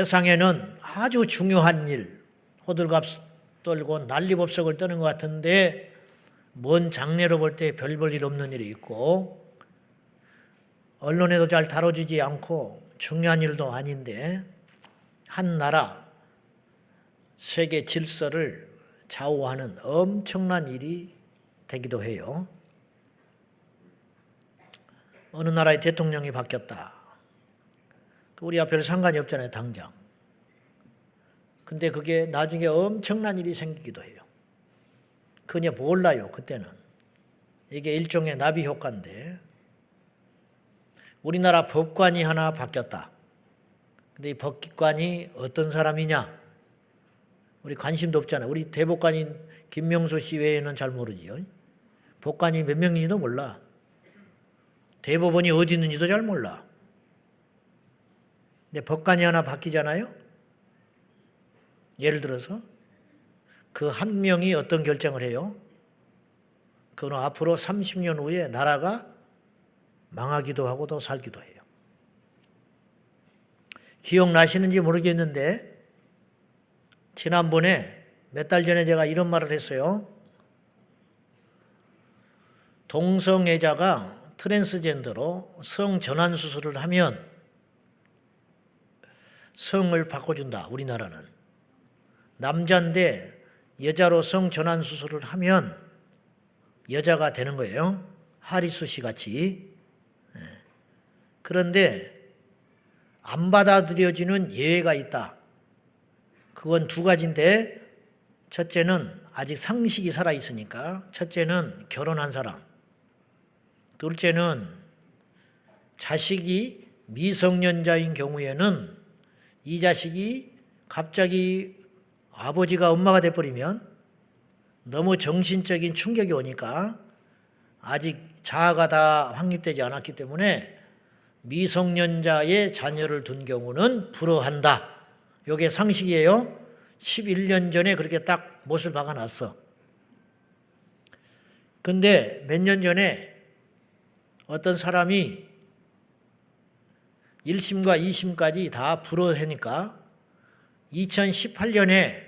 세상에는 아주 중요한 일, 호들갑 떨고 난리법석을 떠는 것 같은데 먼 장래로 볼 때 별 볼 일 없는 일이 있고 언론에도 잘 다뤄지지 않고 중요한 일도 아닌데 한 나라, 세계 질서를 좌우하는 엄청난 일이 되기도 해요. 어느 나라의 대통령이 바뀌었다. 우리와 별 상관이 없잖아요, 당장. 근데 그게 나중에 엄청난 일이 생기기도 해요. 그냥 몰라요, 그때는. 이게 일종의 나비 효과인데 우리나라 법관이 하나 바뀌었다. 근데 이 법관이 어떤 사람이냐? 우리 관심도 없잖아요. 우리 대법관인 김명수 씨 외에는 잘 모르지요. 법관이 몇 명인지도 몰라. 대법원이 어디 있는지도 잘 몰라. 근데 법관이 하나 바뀌잖아요. 예를 들어서 그 한 명이 어떤 결정을 해요? 그는 앞으로 30년 후에 나라가 망하기도 하고 또 살기도 해요. 기억나시는지 모르겠는데 지난번에 몇 달 전에 제가 이런 말을 했어요. 동성애자가 트랜스젠더로 성 전환 수술을 하면 성을 바꿔준다, 우리나라는. 남자인데 여자로 성 전환 수술을 하면 여자가 되는 거예요. 하리수 씨 같이. 그런데 안 받아들여지는 예외가 있다. 그건 두 가지인데 첫째는 아직 상식이 살아있으니까 첫째는 결혼한 사람, 둘째는 자식이 미성년자인 경우에는 이 자식이 갑자기 아버지가 엄마가 돼버리면 너무 정신적인 충격이 오니까 아직 자아가 다 확립되지 않았기 때문에 미성년자의 자녀를 둔 경우는 불허한다. 이게 상식이에요. 11년 전에 그렇게 딱 못을 박아놨어. 근데 몇 년 전에 어떤 사람이 1심과 2심까지 다 불허하니까 2018년에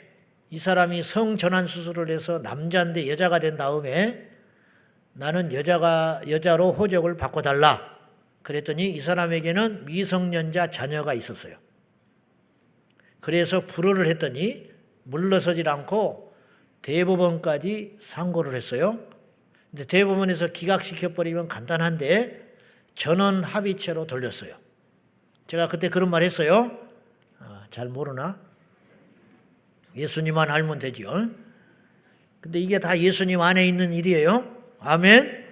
이 사람이 성전환 수술을 해서 남자인데 여자가 된 다음에 나는 여자로 호적을 바꿔달라. 그랬더니 이 사람에게는 미성년자 자녀가 있었어요. 그래서 불허를 했더니 물러서질 않고 대법원까지 상고를 했어요. 근데 대법원에서 기각시켜버리면 간단한데 전원 합의체로 돌렸어요. 제가 그때 그런 말 했어요. 잘 모르나? 예수님만 알면 되죠. 근데 이게 다 예수님 안에 있는 일이에요. 아멘.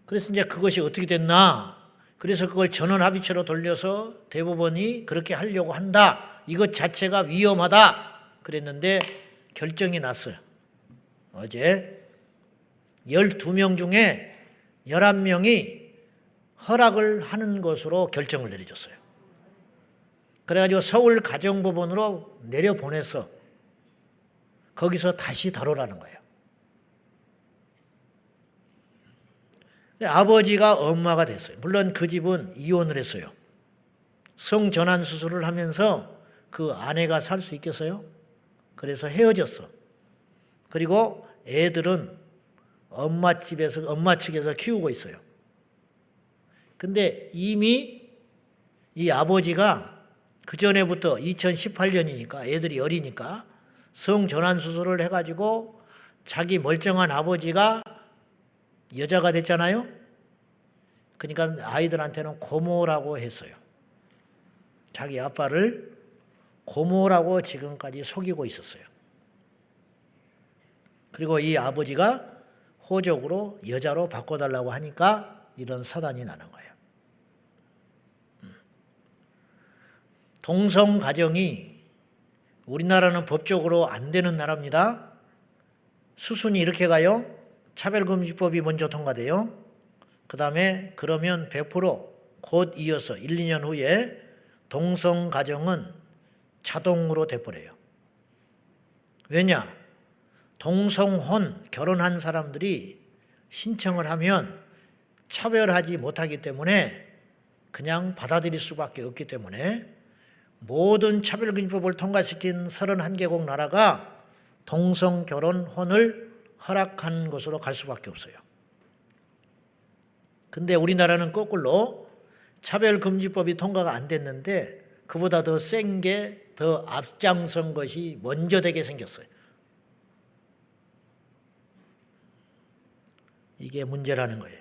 그래서 이제 그것이 어떻게 됐나? 그래서 그걸 전원 합의체로 돌려서 대법원이 그렇게 하려고 한다. 이것 자체가 위험하다. 그랬는데 결정이 났어요. 어제 12명 중에 11명이 허락을 하는 것으로 결정을 내려줬어요. 그래가지고 서울가정법원으로 내려보내서 거기서 다시 다루라는 거예요. 아버지가 엄마가 됐어요. 물론 그 집은 이혼을 했어요. 성전환 수술을 하면서 그 아내가 살 수 있겠어요? 그래서 헤어졌어. 그리고 애들은 엄마 측에서 키우고 있어요. 근데 이미 이 아버지가 그 전에부터 2018년이니까 애들이 어리니까 성전환 수술을 해가지고 자기 멀쩡한 아버지가 여자가 됐잖아요. 그러니까 아이들한테는 고모라고 했어요. 자기 아빠를 고모라고 지금까지 속이고 있었어요. 그리고 이 아버지가 호적으로 여자로 바꿔달라고 하니까 이런 사단이 나는 거예요. 동성 가정이 우리나라는 법적으로 안 되는 나라입니다. 수순이 이렇게 가요. 차별금지법이 먼저 통과돼요. 그 다음에 그러면 100% 이어서 1, 2년 후에 동성 가정은 자동으로 돼버려요. 왜냐? 동성혼 결혼한 사람들이 신청을 하면 차별하지 못하기 때문에 그냥 받아들일 수밖에 없기 때문에 모든 차별금지법을 통과시킨 31개국 나라가 동성결혼혼을 허락한 것으로 갈 수밖에 없어요. 근데 우리나라는 거꾸로 차별금지법이 통과가 안 됐는데 그보다 더 센 게 더 앞장선 것이 먼저 되게 생겼어요. 이게 문제라는 거예요.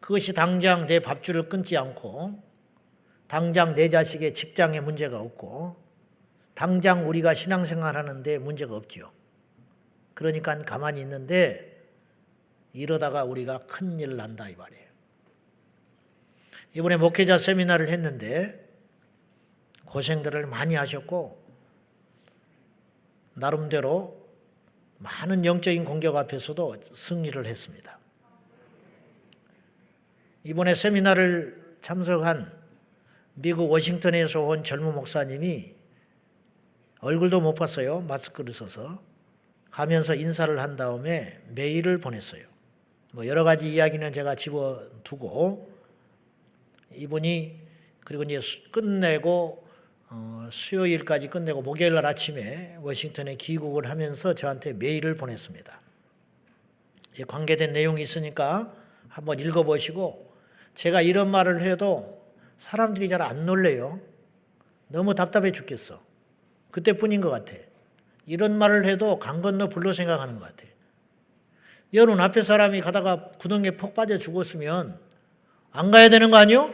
그것이 당장 내 밥줄을 끊지 않고 당장 내 자식의 직장에 문제가 없고 당장 우리가 신앙생활하는데 문제가 없지요. 그러니까 가만히 있는데 이러다가 우리가 큰일 난다 이 말이에요. 이번에 목회자 세미나를 했는데 고생들을 많이 하셨고 나름대로 많은 영적인 공격 앞에서도 승리를 했습니다. 이번에 세미나를 참석한 미국 워싱턴에서 온 젊은 목사님이 얼굴도 못 봤어요. 마스크를 써서. 가면서 인사를 한 다음에 메일을 보냈어요. 여러 가지 이야기는 제가 집어두고 이분이 그리고 이제 끝내고 수요일까지 끝내고 목요일 날 아침에 워싱턴에 귀국을 하면서 저한테 메일을 보냈습니다. 관계된 내용이 있으니까 한번 읽어보시고 제가 이런 말을 해도 사람들이 잘 안 놀래요. 너무 답답해 죽겠어. 그때뿐인 것 같아. 이런 말을 해도 강 건너 불로 생각하는 것 같아. 여러분 앞에 사람이 가다가 구덩이에 퍽 빠져 죽었으면 안 가야 되는 거 아니요?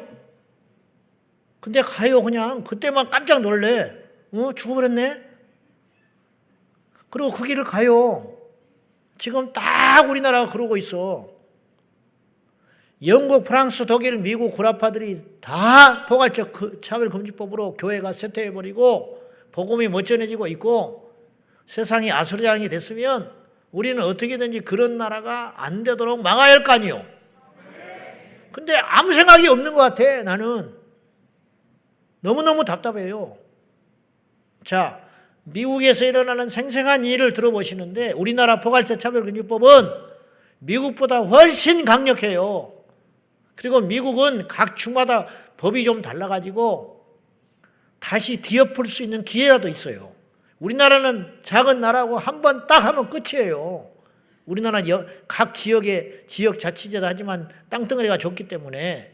근데 가요 그냥. 그때만 깜짝 놀래. 죽어버렸네? 그리고 그 길을 가요. 지금 딱 우리나라가 그러고 있어. 영국, 프랑스, 독일, 미국 구라파들이 다 포괄적 차별금지법으로 교회가 쇠퇴해버리고 복음이 못 전해지고 있고 세상이 아수라장이 됐으면 우리는 어떻게든지 그런 나라가 안 되도록 막아야 할 거 아니에요. 근데 아무 생각이 없는 것 같아 나는. 너무너무 답답해요. 자, 미국에서 일어나는 생생한 일을 들어보시는데 우리나라 포괄적 차별금지법은 미국보다 훨씬 강력해요. 그리고 미국은 각 주마다 법이 좀 달라가지고 다시 뒤엎을 수 있는 기회라도 있어요. 우리나라는 작은 나라고 한 번 딱 하면 끝이에요. 우리나라는 각 지역에 지역 자치제도 하지만 땅덩어리가 좁기 때문에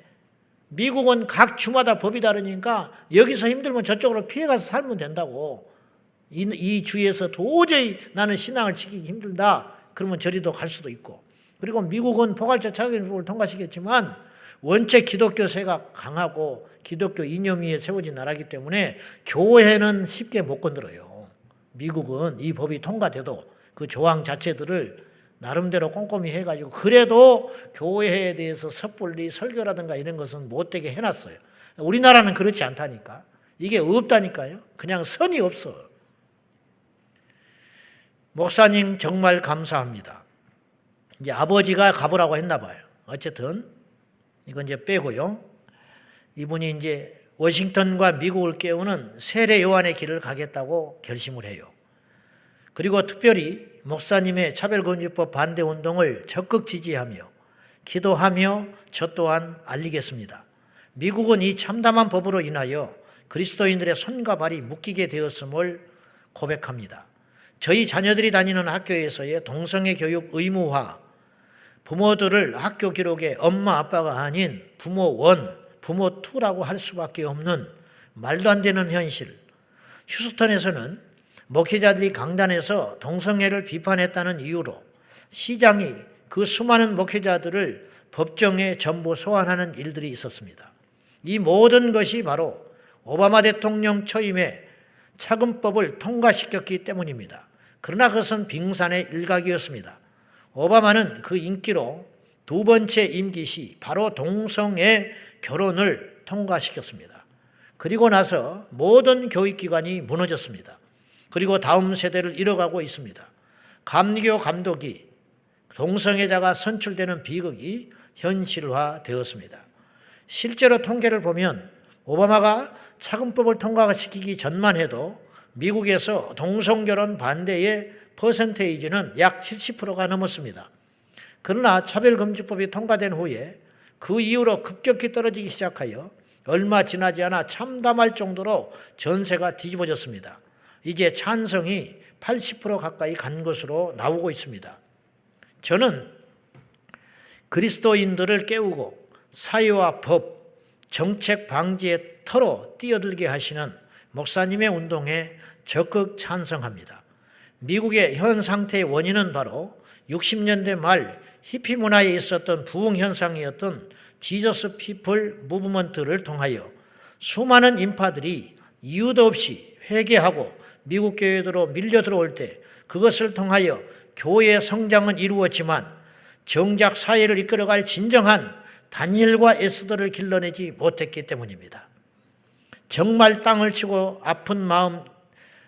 미국은 각 주마다 법이 다르니까 여기서 힘들면 저쪽으로 피해가서 살면 된다고. 이 주에서 도저히 나는 신앙을 지키기 힘들다. 그러면 저리도 갈 수도 있고. 그리고 미국은 포괄적 차별금지법을 통과시켰지만 원체 기독교세가 강하고 기독교 이념 위에 세워진 나라이기 때문에 교회는 쉽게 못 건드려요. 미국은 이 법이 통과돼도 그 조항 자체들을 나름대로 꼼꼼히 해가지고 그래도 교회에 대해서 섣불리 설교라든가 이런 것은 못되게 해놨어요. 우리나라는 그렇지 않다니까. 이게 없다니까요. 그냥 선이 없어. 목사님 정말 감사합니다. 이제 아버지가 가보라고 했나 봐요. 어쨌든 이건 이제 빼고요. 이분이 이제 워싱턴과 미국을 깨우는 세례 요한의 길을 가겠다고 결심을 해요. 그리고 특별히 목사님의 차별금지법 반대 운동을 적극 지지하며 기도하며 저 또한 알리겠습니다. 미국은 이 참담한 법으로 인하여 그리스도인들의 손과 발이 묶이게 되었음을 고백합니다. 저희 자녀들이 다니는 학교에서의 동성애 교육 의무화, 부모들을 학교 기록에 엄마 아빠가 아닌 부모 1, 부모 2라고 할 수밖에 없는 말도 안 되는 현실. 휴스턴에서는 목회자들이 강단에서 동성애를 비판했다는 이유로 시장이 그 수많은 목회자들을 법정에 전부 소환하는 일들이 있었습니다. 이 모든 것이 바로 오바마 대통령 처임에 차금법을 통과시켰기 때문입니다. 그러나 그것은 빙산의 일각이었습니다. 오바마는 그 인기로 두 번째 임기 시 바로 동성애 결혼을 통과시켰습니다. 그리고 나서 모든 교육기관이 무너졌습니다. 그리고 다음 세대를 잃어가고 있습니다. 감리교 감독이 동성애자가 선출되는 비극이 현실화되었습니다. 실제로 통계를 보면 오바마가 차금법을 통과시키기 전만 해도 미국에서 동성결혼 반대의 퍼센테이지는 약 70%가 넘었습니다. 그러나 차별금지법이 통과된 후에 그 이후로 급격히 떨어지기 시작하여 얼마 지나지 않아 참담할 정도로 전세가 뒤집어졌습니다. 이제 찬성이 80% 가까이 간 것으로 나오고 있습니다. 저는 그리스도인들을 깨우고 사회와 법, 정책 방지의 터로 뛰어들게 하시는 목사님의 운동에 적극 찬성합니다. 미국의 현 상태의 원인은 바로 60년대 말 히피 문화에 있었던 부흥 현상이었던 지저스 피플 무브먼트를 통하여 수많은 인파들이 이유도 없이 회개하고 미국 교회로 밀려 들어올 때 그것을 통하여 교회의 성장은 이루어지만 정작 사회를 이끌어갈 진정한 다니엘과 에스더를 길러내지 못했기 때문입니다. 정말 땅을 치고 아픈 마음,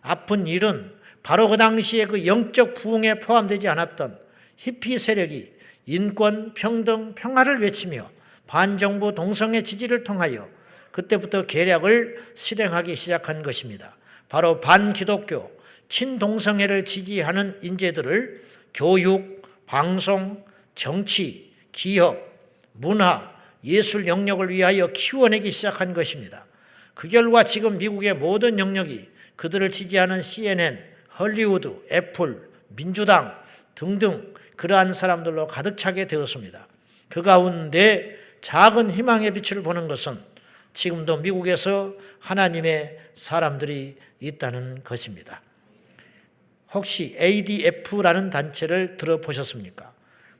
아픈 일은 바로 그 당시에 그 영적 부흥에 포함되지 않았던 히피 세력이 인권, 평등, 평화를 외치며 반정부 동성애 지지를 통하여 그때부터 계략을 실행하기 시작한 것입니다. 바로 반기독교, 친동성애를 지지하는 인재들을 교육, 방송, 정치, 기업, 문화, 예술 영역을 위하여 키워내기 시작한 것입니다. 그 결과 지금 미국의 모든 영역이 그들을 지지하는 CNN, 헐리우드, 애플, 민주당 등등 그러한 사람들로 가득 차게 되었습니다. 그 가운데 작은 희망의 빛을 보는 것은 지금도 미국에서 하나님의 사람들이 있다는 것입니다. 혹시 ADF라는 단체를 들어보셨습니까?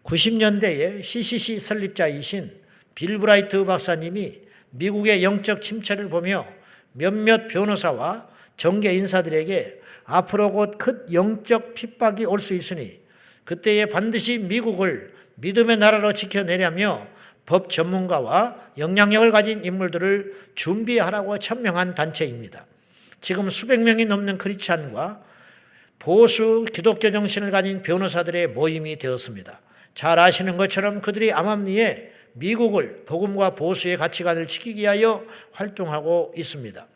90년대에 CCC 설립자이신 빌 브라이트 박사님이 미국의 영적 침체를 보며 몇몇 변호사와 정계 인사들에게 앞으로 곧 큰 영적 핍박이 올 수 있으니 그때에 반드시 미국을 믿음의 나라로 지켜내려며 법 전문가와 영향력을 가진 인물들을 준비하라고 천명한 단체입니다. 지금 수백 명이 넘는 크리스찬과 보수 기독교 정신을 가진 변호사들의 모임이 되었습니다. 잘 아시는 것처럼 그들이 암암리에 미국을 복음과 보수의 가치관을 지키기 위하여 활동하고 있습니다.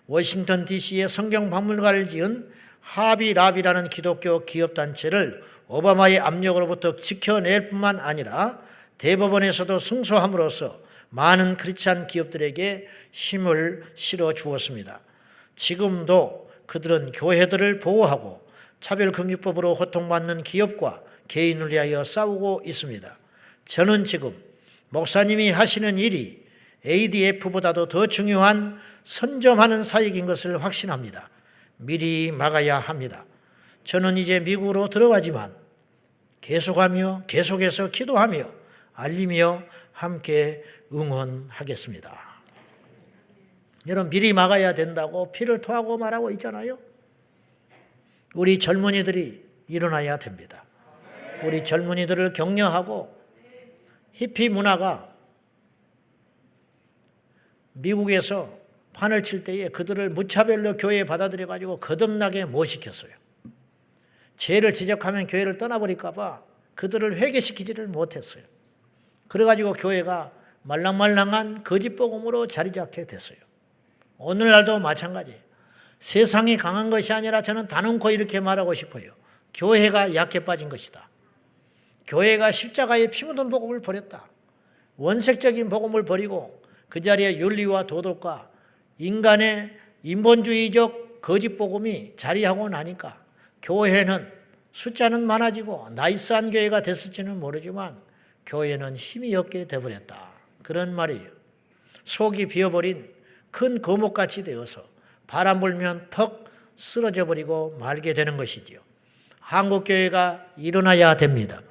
워싱턴 DC에 성경박물관을 지은 하비랍이라는 기독교 기업단체를 오바마의 압력으로부터 지켜낼 뿐만 아니라 대법원에서도 승소함으로써 많은 크리스찬 기업들에게 힘을 실어 주었습니다. 지금도 그들은 교회들을 보호하고 차별금지법으로 고통받는 기업과 개인을 위하여 싸우고 있습니다. 저는 지금 목사님이 하시는 일이 ADF보다도 더 중요한 선점하는 사역인 것을 확신합니다. 미리 막아야 합니다. 저는 이제 미국으로 들어가지만 계속하며 계속해서 기도하며 알리며 함께 응원하겠습니다. 여러분, 미리 막아야 된다고 피를 토하고 말하고 있잖아요. 우리 젊은이들이 일어나야 됩니다. 우리 젊은이들을 격려하고 히피 문화가 미국에서 판을 칠 때에 그들을 무차별로 교회에 받아들여 가지고 거듭나게 못 시켰어요. 죄를 지적하면 교회를 떠나버릴까 봐 그들을 회개시키지를 못했어요. 그래가지고 교회가 말랑말랑한 거짓 복음으로 자리 잡게 됐어요. 오늘날도 마찬가지. 세상이 강한 것이 아니라 저는 단언코 이렇게 말하고 싶어요. 교회가 약해 빠진 것이다. 교회가 십자가에 피 묻은 복음을 버렸다. 원색적인 복음을 버리고 그 자리에 윤리와 도덕과 인간의 인본주의적 거짓 복음이 자리하고 나니까 교회는 숫자는 많아지고 나이스한 교회가 됐을지는 모르지만 교회는 힘이 없게 되어버렸다. 그런 말이에요. 속이 비어버린 큰 거목같이 되어서 바람 불면 퍽 쓰러져 버리고 말게 되는 것이지요. 한국교회가 일어나야 됩니다.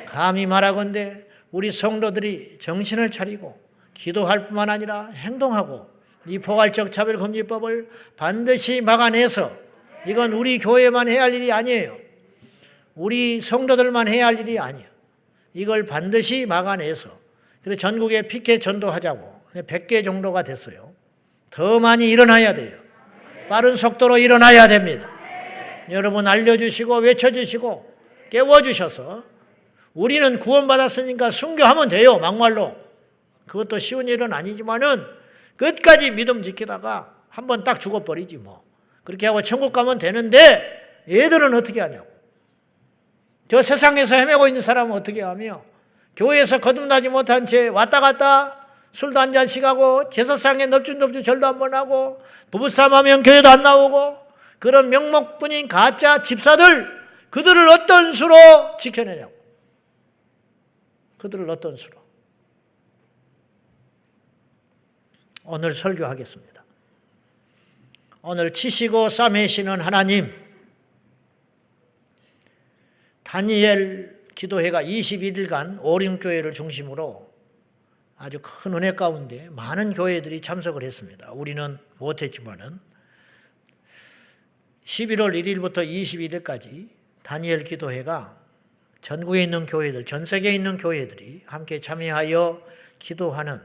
감히 말하건대 우리 성도들이 정신을 차리고 기도할 뿐만 아니라 행동하고 이 포괄적 차별금지법을 반드시 막아내서 이건 우리 교회만 해야 할 일이 아니에요. 우리 성도들만 해야 할 일이 아니에요. 이걸 반드시 막아내서 그래서 전국에 피켓 전도하자고 100개 정도가 됐어요. 더 많이 일어나야 돼요. 빠른 속도로 일어나야 됩니다. 여러분 알려주시고 외쳐주시고 깨워주셔서 우리는 구원받았으니까 순교하면 돼요. 막말로. 그것도 쉬운 일은 아니지만은 끝까지 믿음 지키다가 한번 딱 죽어버리지 뭐. 그렇게 하고 천국 가면 되는데 얘들은 어떻게 하냐고. 저 세상에서 헤매고 있는 사람은 어떻게 하며 교회에서 거듭나지 못한 채 왔다 갔다 술도 한 잔씩 하고 제사상에 넙죽넙죽 절도 한 번 하고 부부싸움하면 교회도 안 나오고 그런 명목뿐인 가짜 집사들, 그들을 어떤 수로 지켜내냐고. 그들을 어떤 수로. 오늘 설교하겠습니다. 오늘 치시고 싸매시는 하나님, 다니엘 기도회가 21일간 오륜교회를 중심으로 아주 큰 은혜 가운데 많은 교회들이 참석을 했습니다. 우리는 못했지만은 11월 1일부터 21일까지 다니엘 기도회가 전국에 있는 교회들, 전 세계에 있는 교회들이 함께 참여하여 기도하는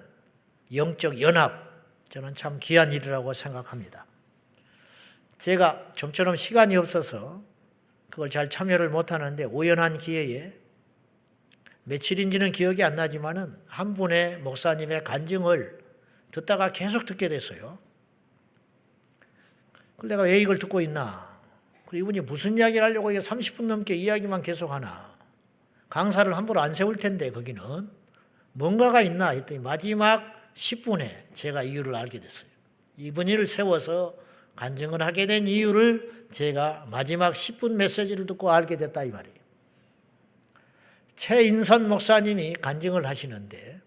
영적 연합, 저는 참 귀한 일이라고 생각합니다. 제가 좀처럼 시간이 없어서 그걸 잘 참여를 못하는데 우연한 기회에 며칠인지는 기억이 안 나지만은 한 분의 목사님의 간증을 듣다가 계속 듣게 됐어요. 그래서 내가 왜 이걸 듣고 있나? 그리고 이분이 무슨 이야기를 하려고 30분 넘게 이야기만 계속하나? 강사를 함부로 안 세울 텐데 거기는 뭔가가 있나 했더니 마지막 10분에 제가 이유를 알게 됐어요. 이분을 세워서 간증을 하게 된 이유를 제가 마지막 10분 메시지를 듣고 알게 됐다 이 말이에요. 최인선 목사님이 간증을 하시는데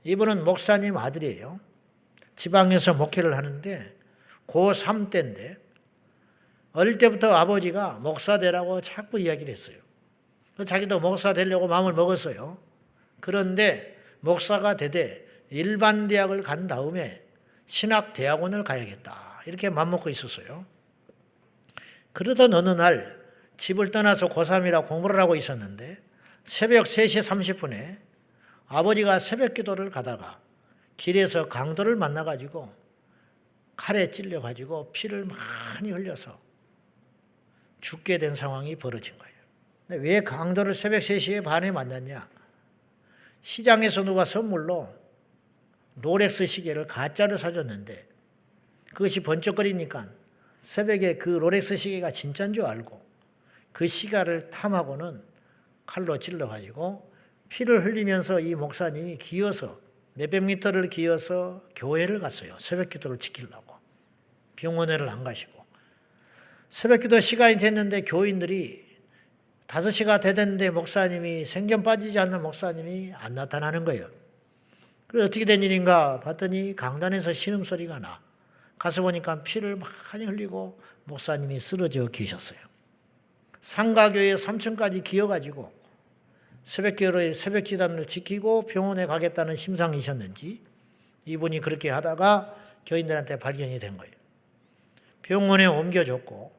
이분은 목사님 아들이에요. 지방에서 목회를 하는데 고3 때인데 어릴 때부터 아버지가 목사 되라고 자꾸 이야기를 했어요. 자기도 목사 되려고 마음을 먹었어요. 그런데 목사가 되되 일반 대학을 간 다음에 신학대학원을 가야겠다 이렇게 맘먹고 있었어요. 그러던 어느 날 집을 떠나서 고3이라 공부를 하고 있었는데 새벽 3시 30분에 아버지가 새벽 기도를 가다가 길에서 강도를 만나가지고 칼에 찔려가지고 피를 많이 흘려서 죽게 된 상황이 벌어진 거예요. 근데 왜 강도를 새벽 3시에 반에 만났냐? 시장에서 누가 선물로 롤렉스 시계를 가짜로 사줬는데 그것이 번쩍거리니까 새벽에 그 롤렉스 시계가 진짜인 줄 알고 그 시가를 탐하고는 칼로 찔러가지고 피를 흘리면서 이 목사님이 기어서 몇백 미터를 기어서 교회를 갔어요. 새벽 기도를 지키려고. 병원에를 안 가시고. 새벽 기도 시간이 됐는데 교인들이 5시가 되는데 목사님이 생전 빠지지 않는 목사님이 안 나타나는 거예요. 그래서 어떻게 된 일인가 봤더니 강단에서 신음소리가 나. 가서 보니까 피를 많이 흘리고 목사님이 쓰러져 계셨어요. 상가교회 3층까지 기어가지고 새벽기도에 새벽기단을 지키고 병원에 가겠다는 심상이셨는지 이분이 그렇게 하다가 교인들한테 발견이 된 거예요. 병원에 옮겨졌고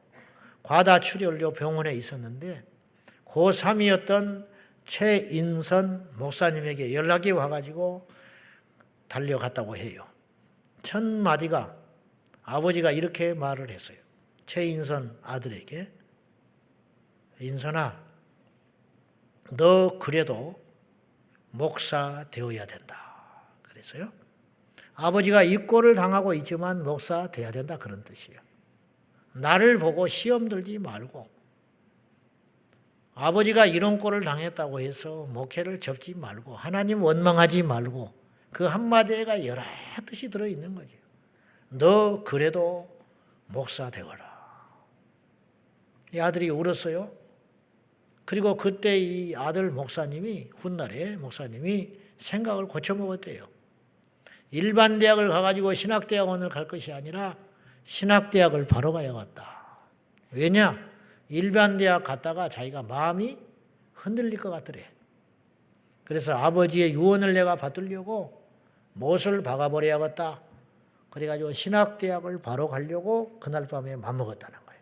과다출혈로 병원에 있었는데 고3이었던 최인선 목사님에게 연락이 와가지고 달려갔다고 해요. 첫 마디가 아버지가 이렇게 말을 했어요. 최인선 아들에게 인선아 너 그래도 목사 되어야 된다. 그래서요. 아버지가 입고를 당하고 있지만 목사 되어야 된다 그런 뜻이에요. 나를 보고 시험 들지 말고 아버지가 이런 꼴을 당했다고 해서 목회를 접지 말고 하나님 원망하지 말고 그 한마디가 여러 뜻이 들어있는 거죠. 너 그래도 목사 되어라. 이 아들이 울었어요. 그리고 그때 이 아들 목사님이 훗날에 목사님이 생각을 고쳐먹었대요. 일반 대학을 가가지고 신학대학원을 갈 것이 아니라 신학대학을 바로 가야겠다. 왜냐? 일반 대학 갔다가 자기가 마음이 흔들릴 것 같더래. 그래서 아버지의 유언을 내가 받으려고 못을 박아버려야겠다. 그래가지고 신학대학을 바로 가려고 그날 밤에 맘먹었다는 거예요.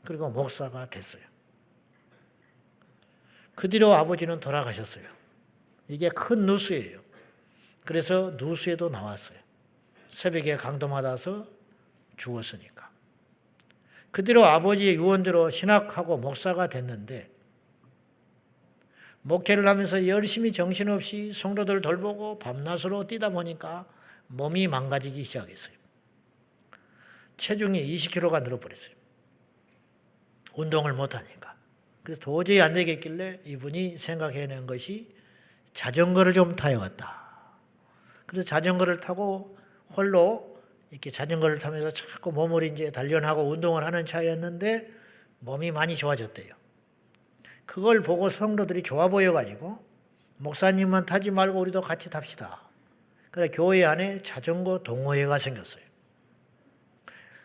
그리고 목사가 됐어요. 그 뒤로 아버지는 돌아가셨어요. 이게 큰 뉴스예요. 그래서 뉴스에도 나왔어요. 새벽에 강도 맞아서 죽었으니까. 그 뒤로 아버지의 유언대로 신학하고 목사가 됐는데 목회를 하면서 열심히 정신없이 성도들 돌보고 밤낮으로 뛰다 보니까 몸이 망가지기 시작했어요. 체중이 20kg가 늘어버렸어요. 운동을 못하니까. 그래서 도저히 안 되겠길래 이분이 생각해낸 것이 자전거를 좀 타야겠다. 그래서 자전거를 타고 홀로 이렇게 자전거를 타면서 자꾸 몸을 이제 단련하고 운동을 하는 차였는데 몸이 많이 좋아졌대요. 그걸 보고 성도들이 좋아 보여가지고 목사님만 타지 말고 우리도 같이 탑시다. 그래서 교회 안에 자전거 동호회가 생겼어요.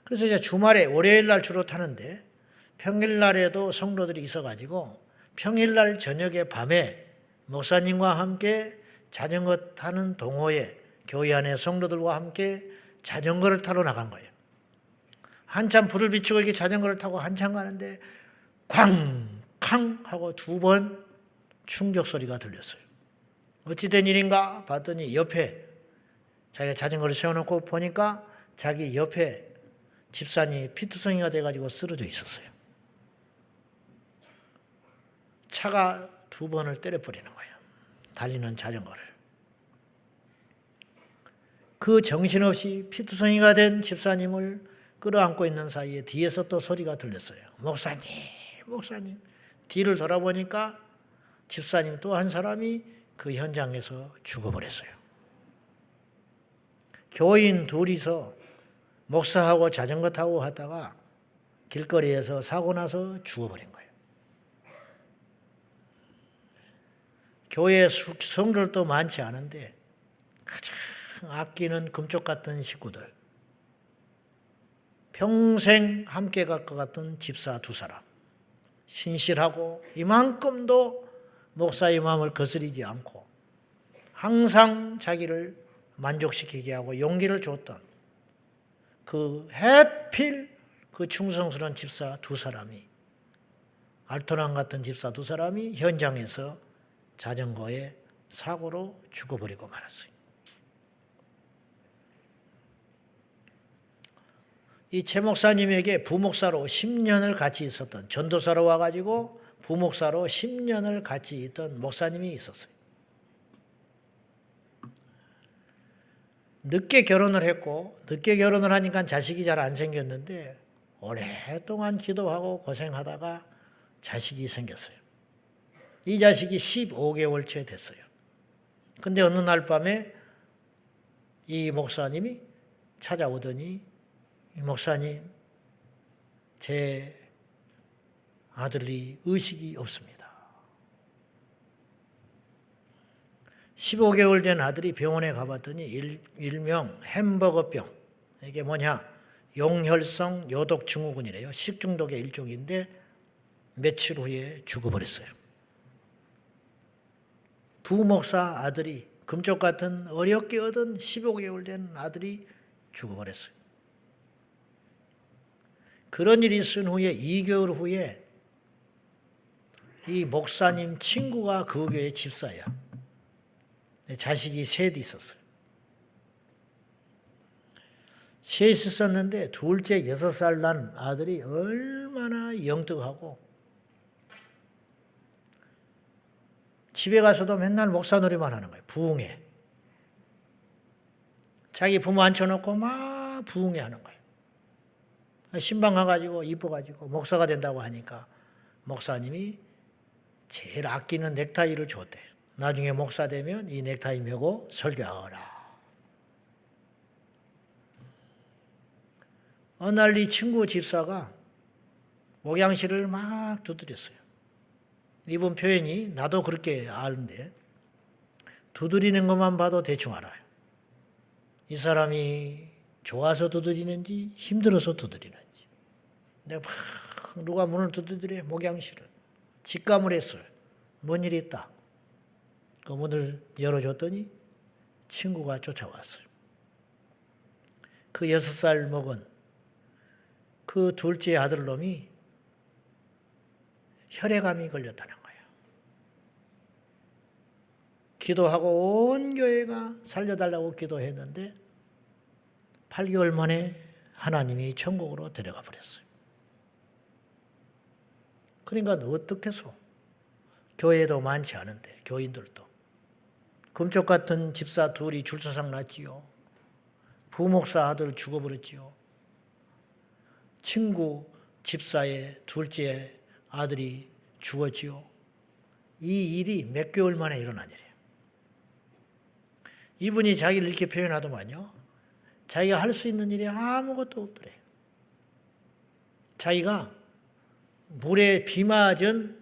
그래서 이제 주말에 월요일 날 주로 타는데 평일 날에도 성도들이 있어가지고 평일 날 저녁에 밤에 목사님과 함께 자전거 타는 동호회, 교회 안에 성도들과 함께 자전거를 타러 나간 거예요. 한참 불을 비추고 이렇게 자전거를 타고 한참 가는데 쾅 하고 2번 충격 소리가 들렸어요. 어찌된 일인가 봤더니 옆에 자기가 자전거를 세워놓고 보니까 자기 옆에 집산이 피투성이가 돼가지고 쓰러져 있었어요. 차가 2번을 때려버리는 거예요. 달리는 자전거를. 그 정신없이 피투성이가 된 집사님을 끌어안고 있는 사이에 뒤에서 또 소리가 들렸어요. 목사님. 뒤를 돌아보니까 집사님 또 한 사람이 그 현장에서 죽어버렸어요. 교인 둘이서 목사하고 자전거 타고 하다가 길거리에서 사고 나서 죽어버린 거예요. 교회 성도들도 많지 않은데 가장 아끼는 금쪽 같은 식구들, 평생 함께 갈 것 같은 집사 2사람, 신실하고 이만큼도 목사의 마음을 거스리지 않고 항상 자기를 만족시키게 하고 용기를 줬던 그 해필 그 충성스러운 집사 2사람이, 알토란 같은 집사 2사람이 현장에서 자전거에 사고로 죽어버리고 말았어요. 이 최 목사님에게 부목사로 10년을 같이 있었던, 전도사로 와가지고 부목사로 10년을 같이 있던 목사님이 있었어요. 늦게 결혼을 했고, 늦게 결혼을 하니까 자식이 잘 안 생겼는데 오랫동안 기도하고 고생하다가 자식이 생겼어요. 이 자식이 15개월째 됐어요. 근데 어느 날 밤에 이 목사님이 찾아오더니, 이 목사님, 제 아들이 의식이 없습니다. 15개월 된 아들이 병원에 가봤더니 일명 햄버거병, 이게 뭐냐, 용혈성 요독 증후군이래요. 식중독의 일종인데 며칠 후에 죽어버렸어요. 부목사 아들이, 금쪽 같은 어렵게 얻은 15개월 된 아들이 죽어버렸어요. 그런 일이 있은 후에 2개월 후에 이 목사님 친구가 그 교회 집사야. 자식이 셋 있었어요. 셋 있었는데 둘째 6살 난 아들이 얼마나 영특하고 집에 가서도 맨날 목사 놀이만 하는 거예요. 부흥회. 자기 부모 앉혀놓고 막 부흥회 하는 거예요. 신방 가가지고 이뻐가지고 목사가 된다고 하니까 목사님이 제일 아끼는 넥타이를 줬대요. 나중에 목사 되면 이 넥타이 메고 설교하라. 어느 날 이 친구 집사가 목양실을 막 두드렸어요. 이분 표현이 나도 그렇게 아는데 두드리는 것만 봐도 대충 알아요. 이 사람이 좋아서 두드리는지 힘들어서 두드리는지. 내가 막 누가 문을 두드려 목양실을 직감을 했어요. 뭔 일이 있다. 그 문을 열어줬더니 친구가 쫓아왔어요. 그 6살 먹은 그 둘째 아들놈이 혈액암이 걸렸다는 거예요. 기도하고 온 교회가 살려달라고 기도했는데 8개월 만에 하나님이 천국으로 데려가 버렸어요. 그러니까 어떻게 해서 교회도 많지 않은데 교인들도 금쪽 같은 집사 둘이 줄서상 났지요. 부목사 아들 죽어버렸지요. 친구 집사의 둘째 아들이 죽었지요. 이 일이 몇 개월 만에 일어난 일이에요. 이분이 자기를 이렇게 표현하더만요. 자기가 할 수 있는 일이 아무것도 없더래. 자기가 물에 비 맞은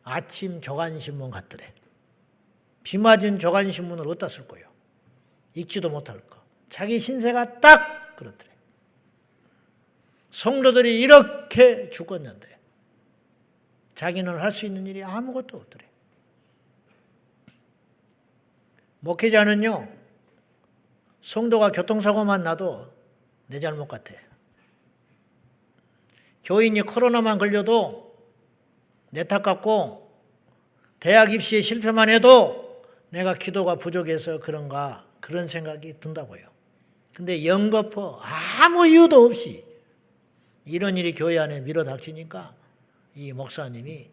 아침 조간신문 같더래. 비 맞은 조간신문을 어디다 쓸 거예요? 읽지도 못할 거. 자기 신세가 딱 그렇더래. 성도들이 이렇게 죽었는데 자기는 할 수 있는 일이 아무것도 없더래. 목회자는요, 성도가 교통사고만 나도 내 잘못 같아. 교인이 코로나만 걸려도 내 탓 같고, 대학 입시에 실패만 해도 내가 기도가 부족해서 그런가, 그런 생각이 든다고요. 근데 연거푸 아무 이유도 없이 이런 일이 교회 안에 밀어닥치니까 이 목사님이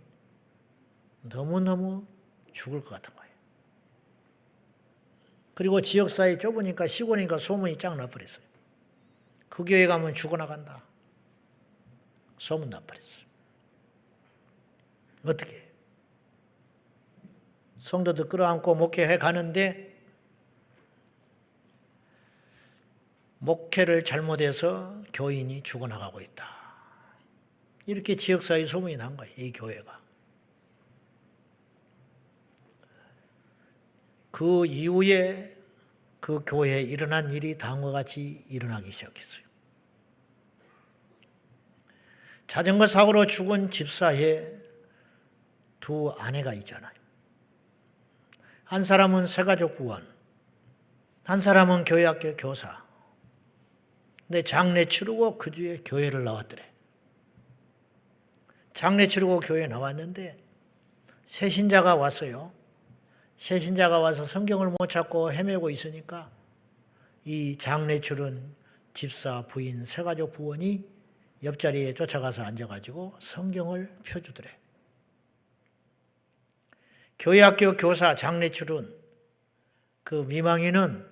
너무너무 죽을 것 같은 거예요. 그리고 지역사회 좁으니까 시골이니까 소문이 쫙 나버렸어요. 그 교회 가면 죽어나간다. 소문 나버렸어요. 어떻게 해요? 성도들 끌어안고 목회해 가는데 목회를 잘못해서 교인이 죽어나가고 있다. 이렇게 지역사회 소문이 난 거예요. 이 교회가. 그 이후에 그 교회에 일어난 일이 다음과 같이 일어나기 시작했어요. 자전거 사고로 죽은 집사의 두 아내가 있잖아요. 한 사람은 새가족 부원, 한 사람은 교회학교 교사. 근데 장례 치르고 그 주에 교회를 나왔더래. 장례 치르고 교회에 나왔는데 새신자가 왔어요. 새신자가 와서 성경을 못 찾고 헤매고 있으니까 이 장례 치른 집사 부인 새가족 부원이 옆자리에 쫓아가서 앉아가지고 성경을 펴주더래. 교회학교 교사 장례 치른 그 미망이는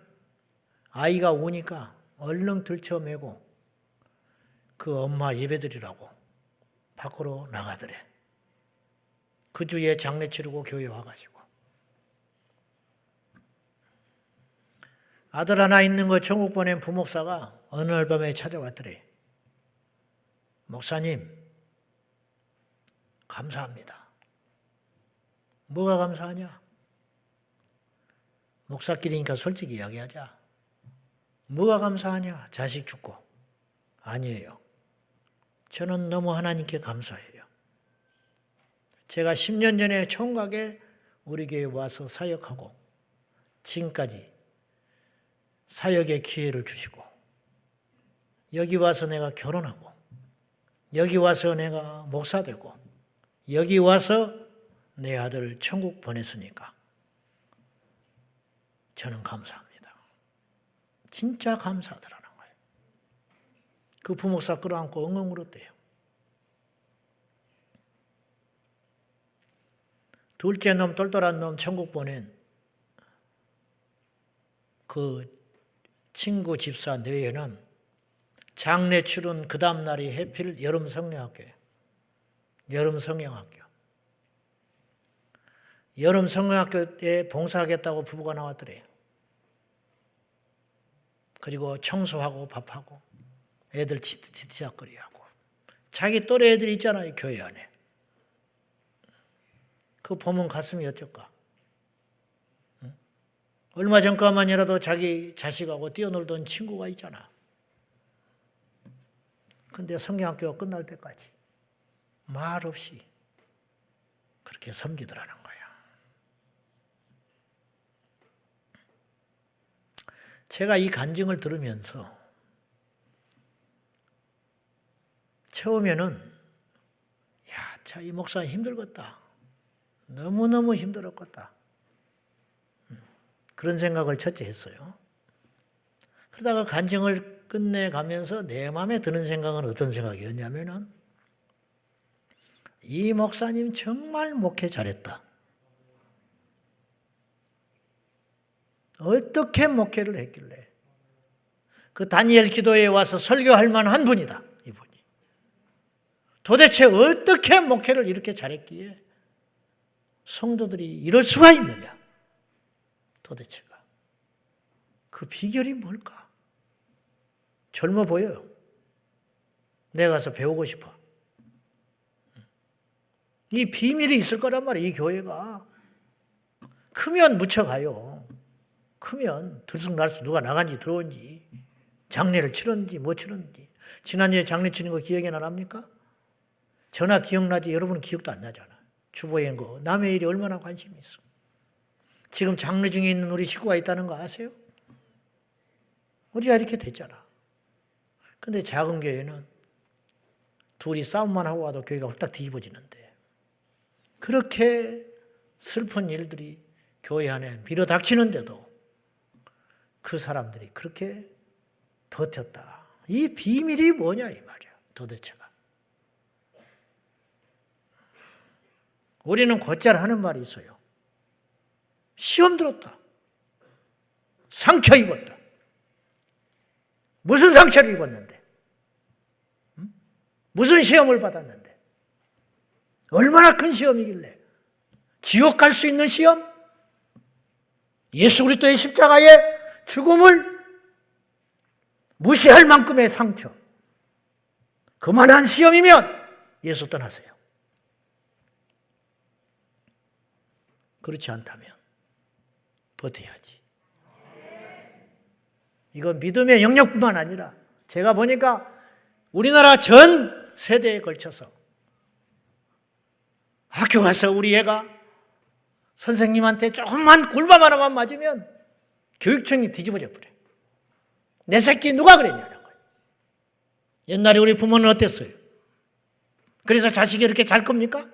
아이가 우니까 얼른 들쳐매고 그 엄마 예배드리라고 밖으로 나가더래. 그 주에 장례 치르고 교회 와가지고 아들 하나 있는 거 천국 보낸 부목사가 어느 날 밤에 찾아왔더래. 목사님, 감사합니다. 뭐가 감사하냐? 목사끼리니까 솔직히 이야기하자. 뭐가 감사하냐? 자식 죽고. 아니에요. 저는 너무 하나님께 감사해요. 제가 10년 전에 총각에 우리 교회에 와서 사역하고 지금까지 사역의 기회를 주시고 여기 와서 내가 결혼하고 여기 와서 내가 목사 되고 여기 와서 내 아들을 천국 보냈으니까 저는 감사합니다. 진짜 감사하더라는 거예요. 그 부목사 끌어안고 엉엉 울었대요. 둘째 놈, 똘똘한 놈 천국 보낸 그 친구 집사 뇌에는 장례 치른 그 다음 날이 해필 여름 성령학교예요. 여름 성령학교. 여름 성령학교에 봉사하겠다고 부부가 나왔더래요. 그리고 청소하고 밥하고 애들 치티치작거리하고 자기 또래 애들이 있잖아요. 교회 안에. 그거 보면 가슴이 어쩔까. 얼마 전까만이라도 자기 자식하고 뛰어놀던 친구가 있잖아. 근데 성경학교가 끝날 때까지 말 없이 그렇게 섬기더라는 거야. 제가 이 간증을 들으면서 처음에는 야, 자, 이 목사 힘들겠다. 너무너무 힘들었겠다. 그런 생각을 첫째 했어요. 그러다가 간증을 끝내가면서 내 마음에 드는 생각은 어떤 생각이었냐면은 이 목사님 정말 목회 잘했다. 어떻게 목회를 했길래 그 다니엘 기도회에 와서 설교할 만한 분이다. 이분이. 도대체 어떻게 목회를 이렇게 잘했기에 성도들이 이럴 수가 있느냐. 도대체가. 그 비결이 뭘까? 젊어 보여요. 내가 가서 배우고 싶어. 이 비밀이 있을 거란 말이에요. 이 교회가. 크면 묻혀가요. 크면 들쑥날쑥 누가 나간지 들어온지 장례를 치렀는지 못 치렀는지. 지난주에 장례 치는 거 기억이 납니까? 전화 기억나지? 여러분은 기억도 안 나잖아. 주보인 거. 남의 일이 얼마나 관심이 있어. 지금 장례 중에 있는 우리 식구가 있다는 거 아세요? 우리가 이렇게 됐잖아. 근데 작은 교회는 둘이 싸움만 하고 와도 교회가 홀딱 뒤집어지는데 그렇게 슬픈 일들이 교회 안에 밀어닥치는데도 그 사람들이 그렇게 버텼다. 이 비밀이 뭐냐 이 말이야. 도대체가. 우리는 곧잘 하는 말이 있어요. 시험 들었다. 상처 입었다. 무슨 상처를 입었는데? 무슨 시험을 받았는데? 얼마나 큰 시험이길래? 지옥 갈 수 있는 시험? 예수 그리스도의 십자가의 죽음을 무시할 만큼의 상처. 그만한 시험이면 예수 떠나세요. 그렇지 않다면 버텨야지. 이건 믿음의 영역뿐만 아니라 제가 보니까 우리나라 전 세대에 걸쳐서 학교 가서 우리 애가 선생님한테 조금만 굴밤 하나만 맞으면 교육청이 뒤집어져 버려. 내 새끼 누가 그랬냐는 거예요. 옛날에 우리 부모는 어땠어요? 그래서 자식이 이렇게 잘 겁니까?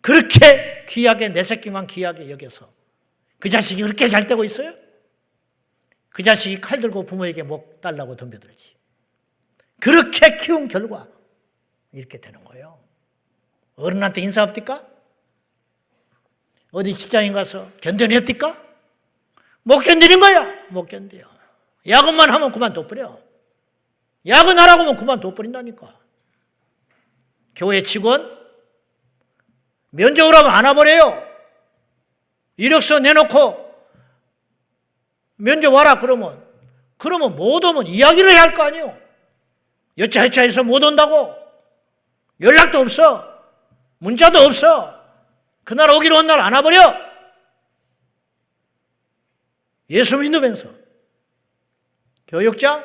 그렇게 귀하게 내 새끼만 귀하게 여겨서 그 자식이 그렇게 잘 되고 있어요? 그 자식이 칼 들고 부모에게 목 달라고 덤벼들지. 그렇게 키운 결과 이렇게 되는 거예요. 어른한테 인사합니까? 어디 직장인 가서 견뎌냅니까? 못 견디는 거야. 못 견뎌요. 야근만 하면 그만둬버려. 야근하라고 하면 그만둬버린다니까. 교회 직원 면접을 하면 안 와버려요. 이력서 내놓고 면접 와라 그러면 못 오면 이야기를 해야 할 거 아니에요. 여차여차해서 못 온다고. 연락도 없어. 문자도 없어. 그날 오기로 한 날 안 와버려. 예수 믿으면서. 교육자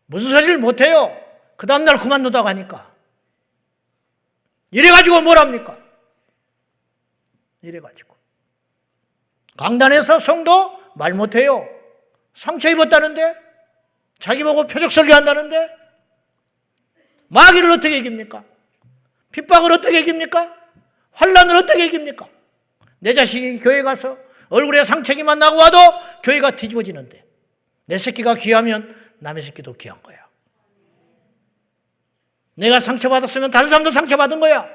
무슨 소리를 못해요. 그 다음날 그만두다고 하니까. 이래가지고 뭘 합니까? 이래가지고. 강단에서 성도 말 못해요. 상처 입었다는데? 자기 보고 표적 설교한다는데? 마귀를 어떻게 이깁니까? 핍박을 어떻게 이깁니까? 환난을 어떻게 이깁니까? 내 자식이 교회 가서 얼굴에 상처기만 나고 와도 교회가 뒤집어지는데 내 새끼가 귀하면 남의 새끼도 귀한 거야. 내가 상처받았으면 다른 사람도 상처받은 거야.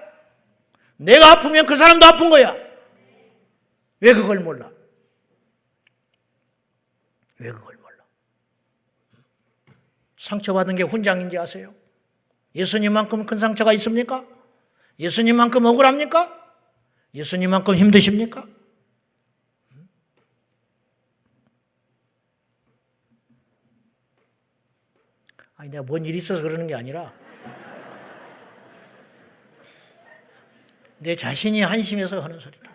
내가 아프면 그 사람도 아픈 거야. 왜 그걸 몰라? 왜 그걸 몰라? 상처받은 게 훈장인지 아세요? 예수님만큼 큰 상처가 있습니까? 예수님만큼 억울합니까? 예수님만큼 힘드십니까? 아니 내가 뭔 일이 있어서 그러는 게 아니라 내 자신이 한심해서 하는 소리다.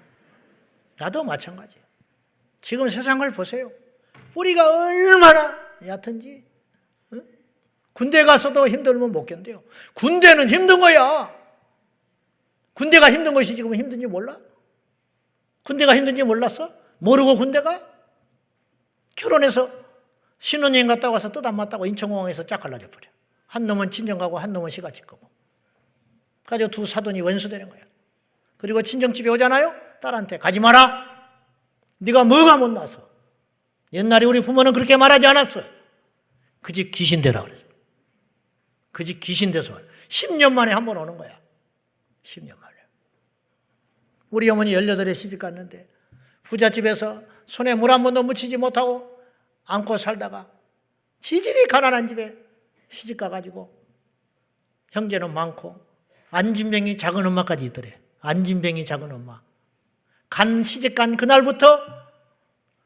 나도 마찬가지예요. 지금 세상을 보세요. 뿌리가 얼마나 얕은지. 응? 군대 가서도 힘들면 못 견뎌요. 군대는 힘든 거야. 군대가 힘든 것이 지금 힘든지 몰라? 군대가 힘든지 몰랐어? 모르고 군대가? 결혼해서 신혼여행 갔다 와서 뜻 안 맞다고 인천공항에서 짝 갈라져 버려. 한 놈은 친정 가고 한 놈은 시가집 가고. 가지고 두 사돈이 원수되는 거야. 그리고 친정집에 오잖아요? 딸한테 가지 마라. 네가 뭐가 못나서. 옛날에 우리 부모는 그렇게 말하지 않았어. 그 집 귀신 되라 그러죠. 그 집 귀신 돼서 10년 만에 한 번 오는 거야. 10년 만에. 우리 어머니 18에 시집 갔는데 부잣집에서 손에 물 한 번도 묻히지 못하고 안고 살다가 지질이 가난한 집에 시집 가가지고 형제는 많고 안진뱅이 작은 엄마까지 있더래. 안진뱅이 작은 엄마. 간 시집 간 그날부터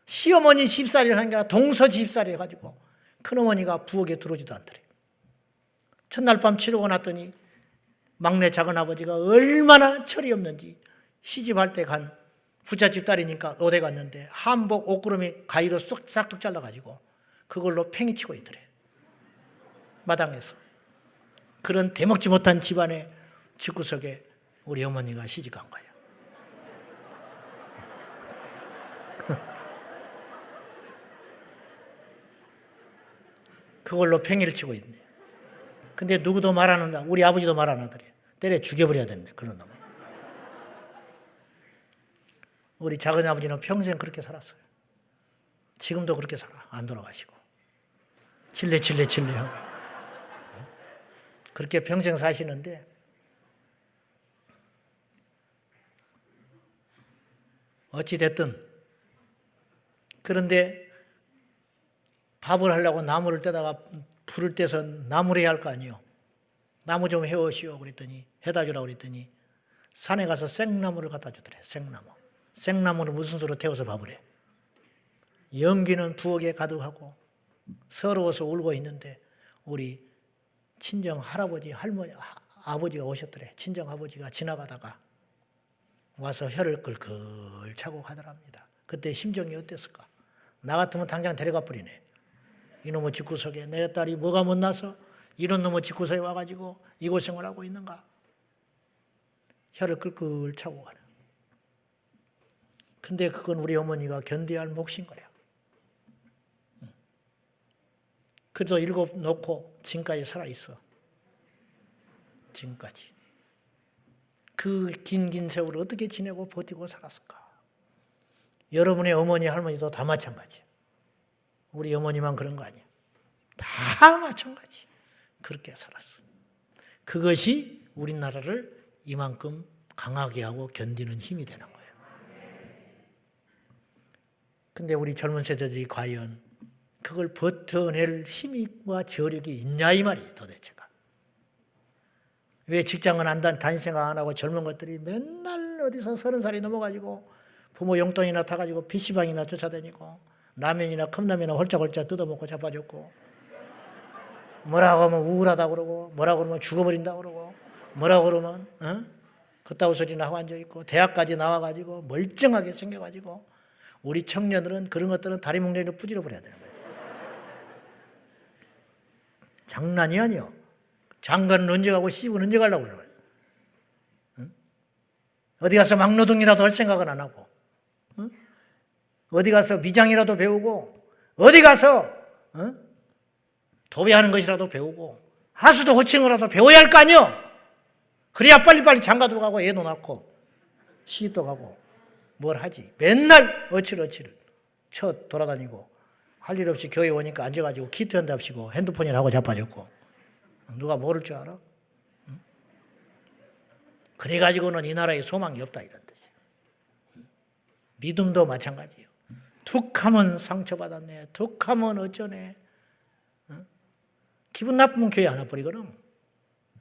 시어머니 집살이를 하는 게 아니라 동서 집살이 해가지고 큰어머니가 부엌에 들어오지도 않더래. 첫날 밤 치르고 났더니 막내 작은아버지가 얼마나 철이 없는지 시집할 때 간 부잣집 딸이니까 어디 갔는데 한복 옷구름이 가위로 싹둑 잘라가지고 그걸로 팽이치고 있더래. 마당에서. 그런 대먹지 못한 집안의 집구석에 우리 어머니가 시집간 거예요. 그걸로 팽이를 치고 있네. 근데 누구도 말 안 한다. 우리 아버지도 말 안 하더래. 때려 죽여버려야 됐네, 그런 놈. 우리 작은아버지는 평생 그렇게 살았어요. 지금도 그렇게 살아. 안 돌아가시고. 칠레 하고. 그렇게 평생 사시는데 어찌됐든 그런데 밥을 하려고 나무를 떼다가 불을 떼서 나무를 해야 할 거 아니에요. 나무 좀 해오시오 그랬더니 해다 주라고 그랬더니 산에 가서 생나무를 갖다 주더래. 생나무를 무슨 수로 태워서 밥을 해. 연기는 부엌에 가득하고 서러워서 울고 있는데 우리 친정 할아버지, 할머니, 아버지가 오셨더래. 친정 아버지가 지나가다가 와서 혀를 끌끌 차고 가더랍니다. 그때 심정이 어땠을까? 나 같으면 당장 데려가 버리네. 이놈의 집구석에 내 딸이 뭐가 못나서 이런 놈의 집구석에 와가지고 이 고생을 하고 있는가? 혀를 끌끌 차고 가네. 근데 그건 우리 어머니가 견뎌야 할 몫인 거야. 그래도 일곱 놓고 지금까지 살아있어. 지금까지. 그 긴 세월을 어떻게 지내고 버티고 살았을까? 여러분의 어머니, 할머니도 다 마찬가지. 우리 어머니만 그런 거 아니야. 다 마찬가지. 그렇게 살았어. 그것이 우리나라를 이만큼 강하게 하고 견디는 힘이 되는 거예요. 근데 우리 젊은 세대들이 과연 그걸 버텨낼 힘과 저력이 있냐 이 말이에요, 도대체가. 왜 직장은 안 단위 생각 안 하고 젊은 것들이 맨날 어디서 30살이 넘어가지고 부모 용돈이나 타가지고 PC방이나 쫓아다니고 라면이나 컵라면이나 홀짝홀짝 뜯어먹고 자빠졌고 뭐라고 하면 우울하다고 그러고 뭐라고 그러면 죽어버린다고 그러고 뭐라고 그러면 그따구 소리나 하고 앉아있고 대학까지 나와가지고 멀쩡하게 생겨가지고 우리 청년들은 그런 것들은 다리 뭉텅이로 뿌리러 버려야 되는 거예요. 장난이 아니요. 장가는 언제 가고 시집은 언제 가려고 그러는 거예요. 응? 어디 가서 막노동이라도 할 생각은 안 하고 응? 어디 가서 미장이라도 배우고 어디 가서 도배하는 것이라도 배우고 하수도 호칭이라도 배워야 할 거 아니요. 그래야 빨리빨리 장가도 가고 애도 낳고 시집도 가고 뭘 하지. 맨날 어치를 쳐 돌아다니고 할 일 없이 교회 오니까 앉아가지고 키트 한답시고 핸드폰이나 하고 자빠졌고 누가 모를 줄 알아? 응? 그래가지고는 이 나라에 소망이 없다 이런 뜻이에요. 믿음도 마찬가지예요. 툭하면 상처받았네. 툭하면 어쩌네. 응? 기분 나쁘면 교회 안 와버리거든.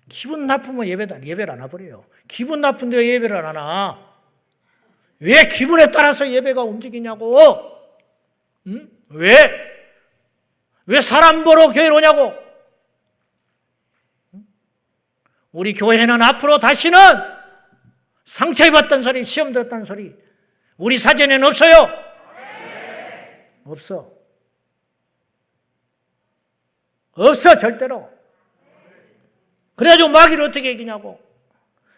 기분 나쁘면 예배를 안 와버려요. 기분 나쁜데 왜 예배를 안 하나? 왜 기분에 따라서 예배가 움직이냐고? 응? 왜 사람 보러 교회를 오냐고? 우리 교회는 앞으로 다시는 상처 입었던 소리, 시험 들었던 소리 우리 사전에는 없어요. 없어 절대로. 그래가지고 마귀를 어떻게 이기냐고.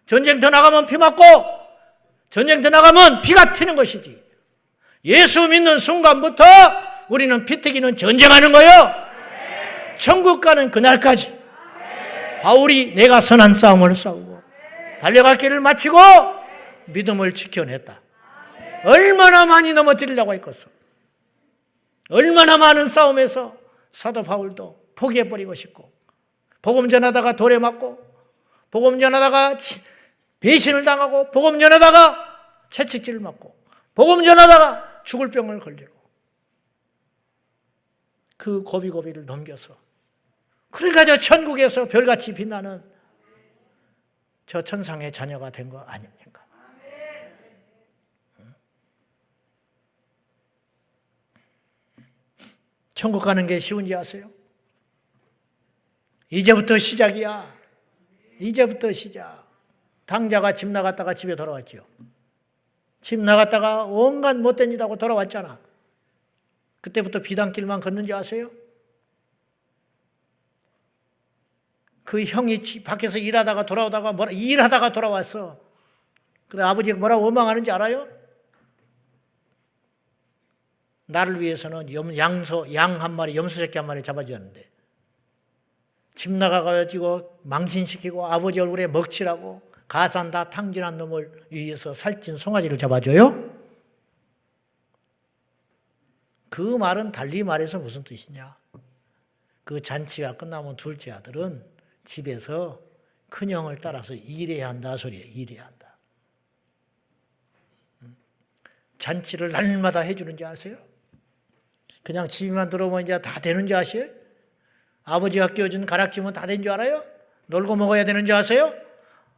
전쟁터 나가면 피 맞고 전쟁터 나가면 피가 튀는 것이지. 예수 믿는 순간부터 우리는 피 튀기는 전쟁하는 거예요. 천국 가는 그날까지 바울이 내가 선한 싸움을 싸우고 달려갈 길을 마치고 믿음을 지켜냈다. 얼마나 많이 넘어뜨리려고 했겠어. 얼마나 많은 싸움에서 사도 바울도 포기해버리고 싶고 복음 전하다가 돌에 맞고 복음 전하다가 배신을 당하고 복음 전하다가 채찍질을 맞고 복음 전하다가 죽을 병을 걸리고 그 고비고비를 넘겨서 그러니까 저 천국에서 별같이 빛나는 저 천상의 자녀가 된 거 아닙니까? 천국 가는 게 쉬운지 아세요? 이제부터 시작이야. 이제부터 시작. 당자가 집 나갔다가 집에 돌아왔죠. 집 나갔다가 온갖 못된 일 하고 돌아왔잖아. 그때부터 비단길만 걷는지 아세요? 그 형이 밖에서 일하다가 돌아오다가 일하다가 돌아왔어. 그래 아버지가 뭐라고 원망하는지 알아요? 나를 위해서는 양 한 마리, 염소 새끼 한 마리 잡아주었는데 집 나가가지고 망신시키고 아버지 얼굴에 먹칠하고 가산 다 탕진한 놈을 위해서 살찐 송아지를 잡아줘요? 그 말은 달리 말해서 무슨 뜻이냐? 그 잔치가 끝나면 둘째 아들은 집에서 큰형을 따라서 일해야 한다 소리예요. 일해야 한다. 잔치를 날마다 해주는 줄 아세요? 그냥 집만 들어오면 이제 다 되는 줄 아세요? 아버지가 끼워준 가락지면 다 된 줄 알아요? 놀고 먹어야 되는 줄 아세요?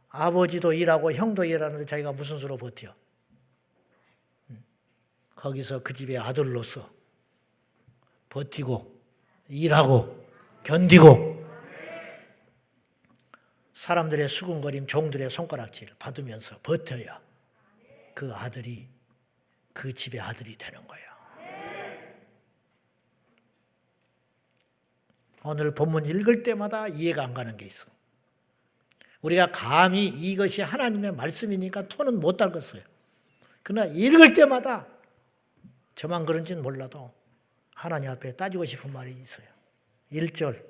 아버지도 일하고 형도 일하는데 자기가 무슨 수로 버텨? 거기서 그 집의 아들로서 버티고 일하고 견디고 사람들의 수군거림, 종들의 손가락질 받으면서 버텨야 그 아들이 그 집의 아들이 되는 거예요. 오늘 본문 읽을 때마다 이해가 안 가는 게 있어. 우리가 감히 이것이 하나님의 말씀이니까 토는 못 달겠어요. 그러나 읽을 때마다 저만 그런지는 몰라도 하나님 앞에 따지고 싶은 말이 있어요. 1절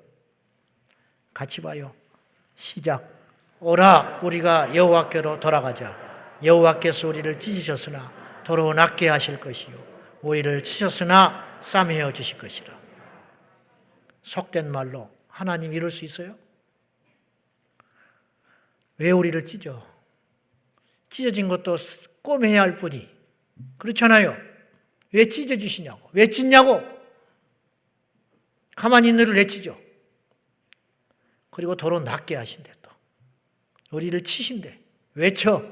같이 봐요. 시작. 오라 우리가 여호와께로 돌아가자. 여호와께서 우리를 찢으셨으나 도로 낫게 하실 것이요 오이를 치셨으나 싸매어 주실 것이라. 속된 말로 하나님 이럴 수 있어요? 왜 우리를 찢어? 찢어진 것도 꼬매야 할 뿐이 그렇잖아요. 왜 찢어주시냐고. 왜 찢냐고. 가만히 있는 너를 왜 찢어. 그리고 도로 낫게 하신대 또. 우리를 치신대. 왜 쳐?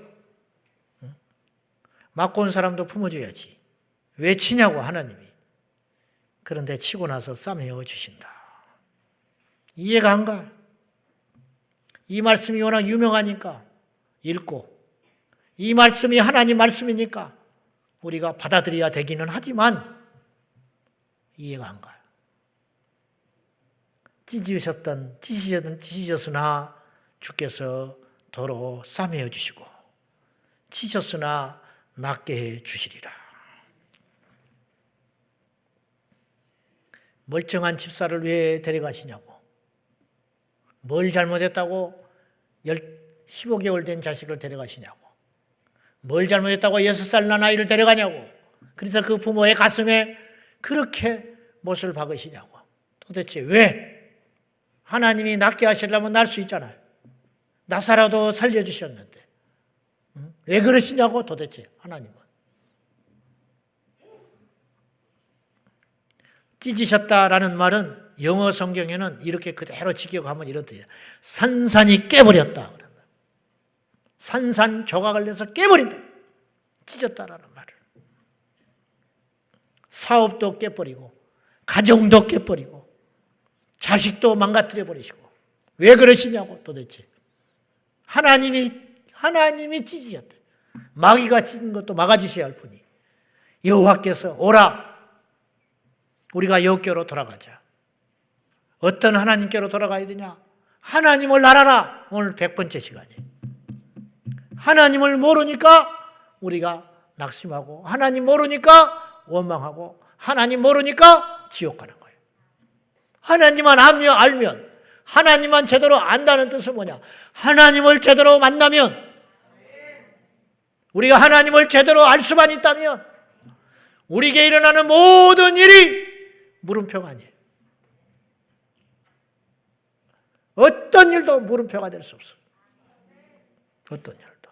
맞고 온 사람도 품어줘야지. 왜 치냐고 하나님이. 그런데 치고 나서 싸매어 주신다. 이해가 안 가. 이 말씀이 워낙 유명하니까 읽고 이 말씀이 하나님 말씀이니까 우리가 받아들여야 되기는 하지만 이해가 안 가요. 찢으셨으나 주께서 도로 싸매어 주시고 치셨으나 낫게 해 주시리라. 멀쩡한 집사를 왜 데려가시냐고. 뭘 잘못했다고 15개월 된 자식을 데려가시냐고. 뭘 잘못했다고 6살 난 아이를 데려가냐고. 그래서 그 부모의 가슴에 그렇게 못을 박으시냐고. 도대체 왜? 하나님이 낫게 하시려면 날 수 있잖아요. 나사라도 살려주셨는데 왜 그러시냐고 도대체 하나님은. 찢으셨다라는 말은 영어 성경에는 이렇게 그대로 직역하면 이런 뜻이에요. 산산이 깨버렸다. 산산 조각을 내서 깨버린다. 찢었다라는 말을. 사업도 깨버리고 가정도 깨버리고 자식도 망가뜨려 버리시고 왜 그러시냐고 도대체. 하나님이 찢으셨대. 마귀가 찢은 것도 막아주셔야 할 뿐이. 여호와께서 오라. 우리가 여호와께로 돌아가자. 어떤 하나님께로 돌아가야 되냐? 하나님을 알아라. 오늘 100번째 시간이에요. 하나님을 모르니까 우리가 낙심하고 하나님 모르니까 원망하고 하나님 모르니까 지옥 가는 거예요. 하나님만 알면 하나님만 제대로 안다는 뜻은 뭐냐? 하나님을 제대로 만나면 우리가 하나님을 제대로 알 수만 있다면 우리에게 일어나는 모든 일이 물음표가 아니에요. 어떤 일도 물음표가 될 수 없어요. 어떤 일도.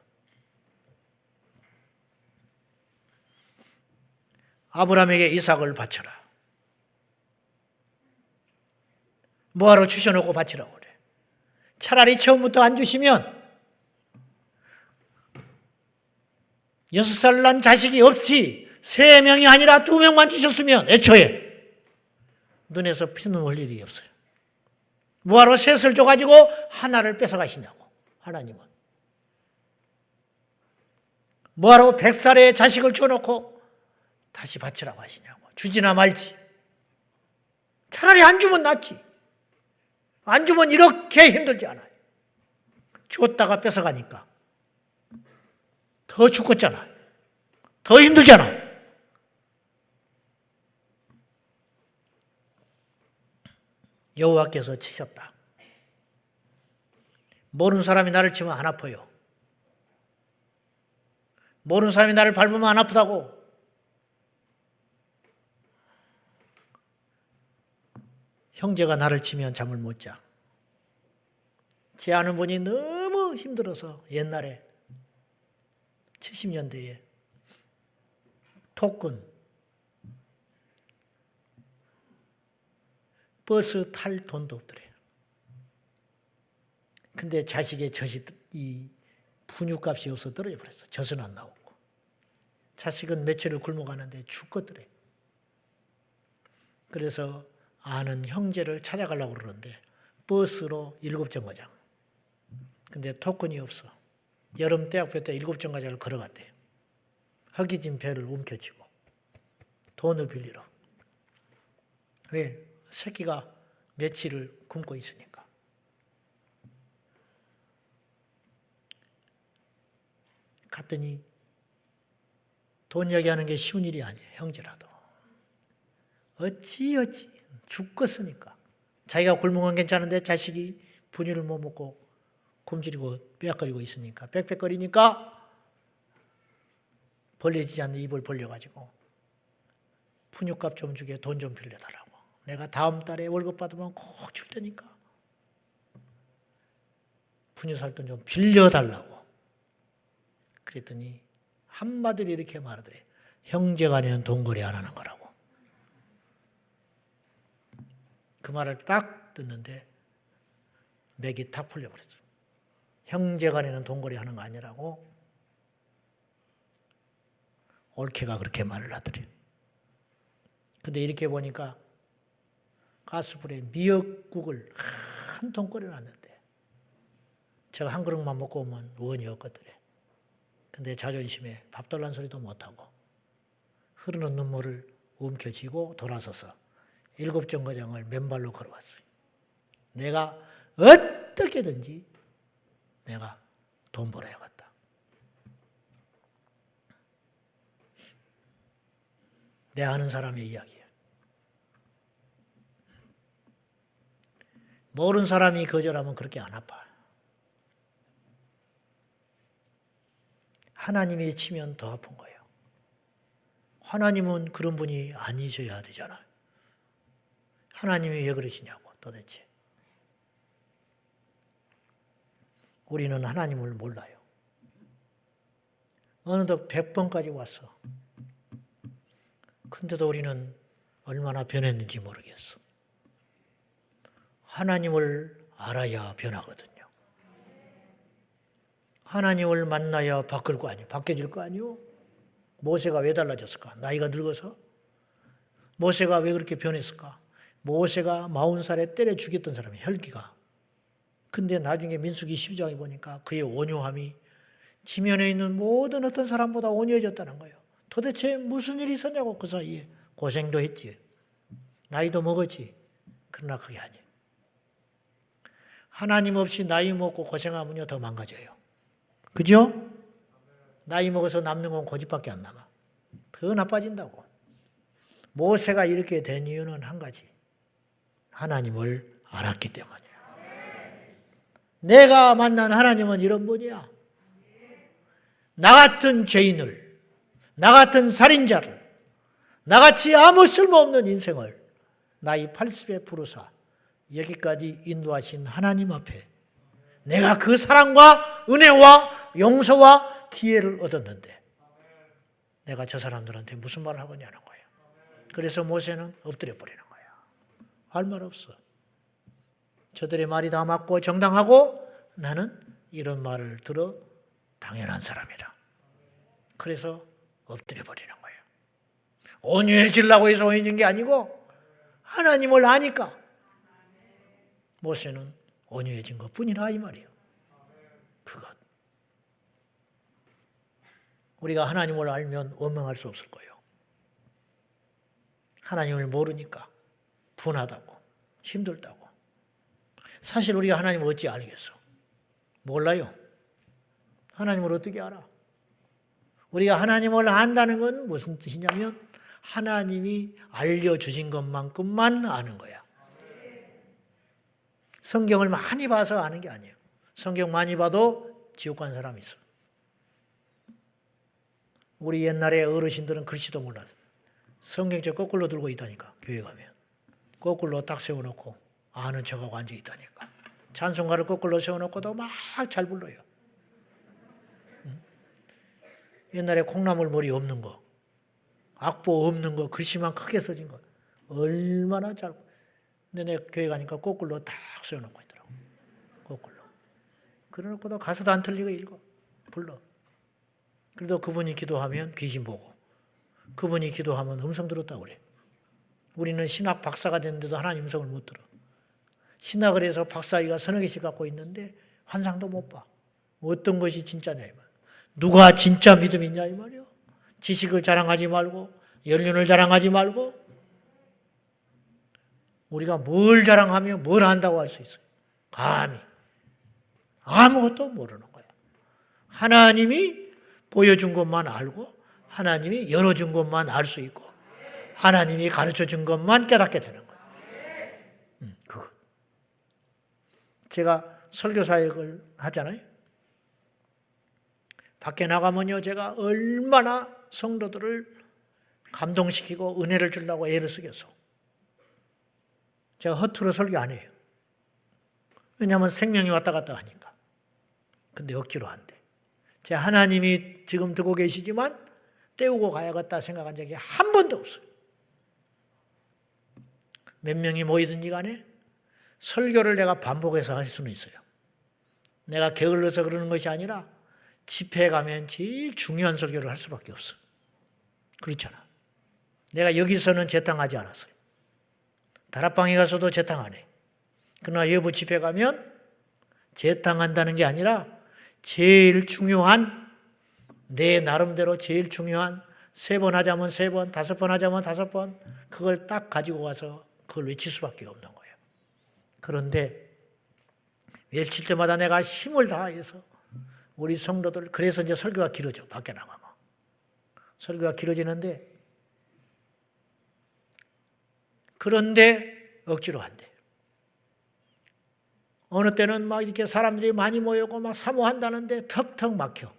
아브라함에게 이삭을 바쳐라. 뭐하러 주셔놓고 바치라고 그래. 차라리 처음부터 안 주시면 6살 난 자식이 없이 3명이 아니라 2명만 주셨으면 애초에 눈에서 피눈 흘릴 일이 없어요. 뭐하러 셋을 줘가지고 하나를 뺏어가시냐고. 하나님은 뭐하러 100살의 자식을 줘놓고 다시 바치라고 하시냐고. 주지나 말지. 차라리 안 주면 낫지. 안 주면 이렇게 힘들지 않아요. 줬다가 뺏어가니까 더 죽겠잖아. 더 힘들잖아. 여호와께서 치셨다. 모르는 사람이 나를 치면 안 아파요. 모르는 사람이 나를 밟으면 안 아프다고. 형제가 나를 치면 잠을 못 자. 제 아는 분이 너무 힘들어서 옛날에 70년대에 토큰 버스 탈 돈도 없더래요. 근데 자식의 이 분유값이 없어 떨어져 버렸어. 젖은 안 나오고. 자식은 며칠을 굶어가는데 죽겠더래. 그래서 아는 형제를 찾아가려고 그러는데 버스로 7정거장. 근데 토큰이 없어. 여름 대학교 때 7정거장을 걸어갔대요. 허기진 배를 움켜쥐고 돈을 빌리러. 왜? 새끼가 며칠을 굶고 있으니까. 갔더니 돈 얘기하는 게 쉬운 일이 아니에요. 형제라도. 어찌 죽겠으니까. 자기가 굶은 건 괜찮은데 자식이 분유를 못 먹고 굶주리고 빽거리고 있으니까 빽빽거리니까 벌려지지 않는 입을 벌려가지고 분유값 좀 주게 돈 좀 빌려달라고. 내가 다음 달에 월급 받으면 꼭 줄 테니까 분유 살 돈 좀 빌려달라고. 그랬더니 한마디로 이렇게 말하더래. 형제간에는 돈거래 안 하는 거라고. 그 말을 딱 듣는데 맥이 탁 풀려버렸어. 형제간에는 돈거래 하는 거 아니라고 올케가 그렇게 말을 하더래. 근데 이렇게 보니까 가스불에 미역국을 한 통 끓여놨는데 제가 한 그릇만 먹고 오면 원이 없거든요. 근데 자존심에 밥 달라는 소리도 못하고 흐르는 눈물을 움켜쥐고 돌아서서 7정거장을 맨발로 걸어왔어요. 내가 어떻게든지 내가 돈 벌어야겠다. 내 아는 사람의 이야기예요. 모르는 사람이 거절하면 그렇게 안 아파. 하나님이 치면 더 아픈 거예요. 하나님은 그런 분이 아니셔야 되잖아요. 하나님이 왜 그러시냐고 도대체. 우리는 하나님을 몰라요. 어느덧 100번까지 왔어. 근데도 우리는 얼마나 변했는지 모르겠어. 하나님을 알아야 변하거든요. 하나님을 만나야 바뀔 거 아니에요. 바뀌어질 거 아니에요. 모세가 왜 달라졌을까? 나이가 늙어서? 모세가 왜 그렇게 변했을까? 모세가 40살에 때려 죽였던 사람이 혈기가. 근데 나중에 민수기 12장에 보니까 그의 온유함이 지면에 있는 모든 어떤 사람보다 온유해졌다는 거예요. 도대체 무슨 일이 있었냐고. 그 사이에 고생도 했지. 나이도 먹었지. 그러나 그게 아니에요. 하나님 없이 나이 먹고 고생하면요 더 망가져요. 그죠? 나이 먹어서 남는 건 고집밖에 안 남아. 더 나빠진다고. 모세가 이렇게 된 이유는 한 가지. 하나님을 알았기 때문이에요. 내가 만난 하나님은 이런 분이야. 나 같은 죄인을, 나 같은 살인자를, 나같이 아무 쓸모없는 인생을 나이 80에 부르사 여기까지 인도하신 하나님 앞에 내가 그 사랑과 은혜와 용서와 기회를 얻었는데 내가 저 사람들한테 무슨 말을 하겠냐는 거예요. 그래서 모세는 엎드려 버리는 거예요. 할 말 없어. 저들의 말이 다 맞고 정당하고 나는 이런 말을 들어 당연한 사람이라. 그래서 엎드려 버리는 거예요. 온유해지려고 해서 온유해진 게 아니고 하나님을 아니까 모세는 온유해진 것뿐이라 이 말이에요. 그것. 우리가 하나님을 알면 원망할 수 없을 거예요. 하나님을 모르니까 분하다고 힘들다고. 사실 우리가 하나님을 어찌 알겠어? 몰라요. 하나님을 어떻게 알아? 우리가 하나님을 안다는 건 무슨 뜻이냐면 하나님이 알려주신 것만큼만 아는 거야. 성경을 많이 봐서 아는 게 아니에요. 성경 많이 봐도 지옥 간 사람이 있어. 우리 옛날에 어르신들은 글씨도 몰랐어. 성경책 거꾸로 들고 있다니까, 교회 가면. 거꾸로 딱 세워놓고 아는 척하고 앉아있다니까. 찬송가를 거꾸로 세워놓고도 막 잘 불러요. 옛날에 콩나물 머리 없는 거, 악보 없는 거, 글씨만 크게 써진 거 얼마나 잘. 근데 내 교회 가니까 거꾸로 딱 세워놓고 있더라고. 거꾸로. 그래놓고도 가사도 안 틀리고 읽어. 불러. 그래도 그분이 기도하면 귀신 보고, 그분이 기도하면 음성 들었다고 그래. 우리는 신학 박사가 됐는데도 하나님 음성을 못 들어. 신학을 해서 박사학위가 서너 개씩 갖고 있는데 환상도 못 봐. 어떤 것이 진짜냐 이 말. 누가 진짜 믿음이 있냐 이 말이요. 지식을 자랑하지 말고 연륜을 자랑하지 말고 우리가 뭘 자랑하며 뭘 한다고 할 수 있어요. 감히 아무것도 모르는 거야. 하나님이 보여준 것만 알고 하나님이 열어준 것만 알 수 있고 하나님이 가르쳐준 것만 깨닫게 되는 거야. 그거. 제가 설교 사역을 하잖아요. 밖에 나가면요, 제가 얼마나 성도들을 감동시키고 은혜를 주려고 애를 쓰겠어. 제가 허투루 설교 안 해요. 왜냐하면 생명이 왔다 갔다 하니까. 근데 억지로 안 돼. 제가 하나님이 지금 듣고 계시지만 때우고 가야겠다 생각한 적이 한 번도 없어요. 몇 명이 모이든지 간에 설교를 내가 반복해서 할 수는 있어요. 내가 게을러서 그러는 것이 아니라 집회에 가면 제일 중요한 설교를 할 수밖에 없어. 그렇잖아. 내가 여기서는 재탕하지 않았어요. 다락방에 가서도 재탕 안 해. 그러나 여부 집회 가면 재탕한다는 게 아니라 제일 중요한, 내 나름대로 제일 중요한 3번 하자면 3번, 5번 하자면 5번, 그걸 딱 가지고 가서 그걸 외칠 수밖에 없는 거예요. 그런데 외칠 때마다 내가 힘을 다해서 우리 성도들, 그래서 이제 설교가 길어져, 밖에 나가면. 설교가 길어지는데, 그런데 억지로 안 돼. 어느 때는 막 이렇게 사람들이 많이 모여고 막 사모한다는데 턱턱 막혀.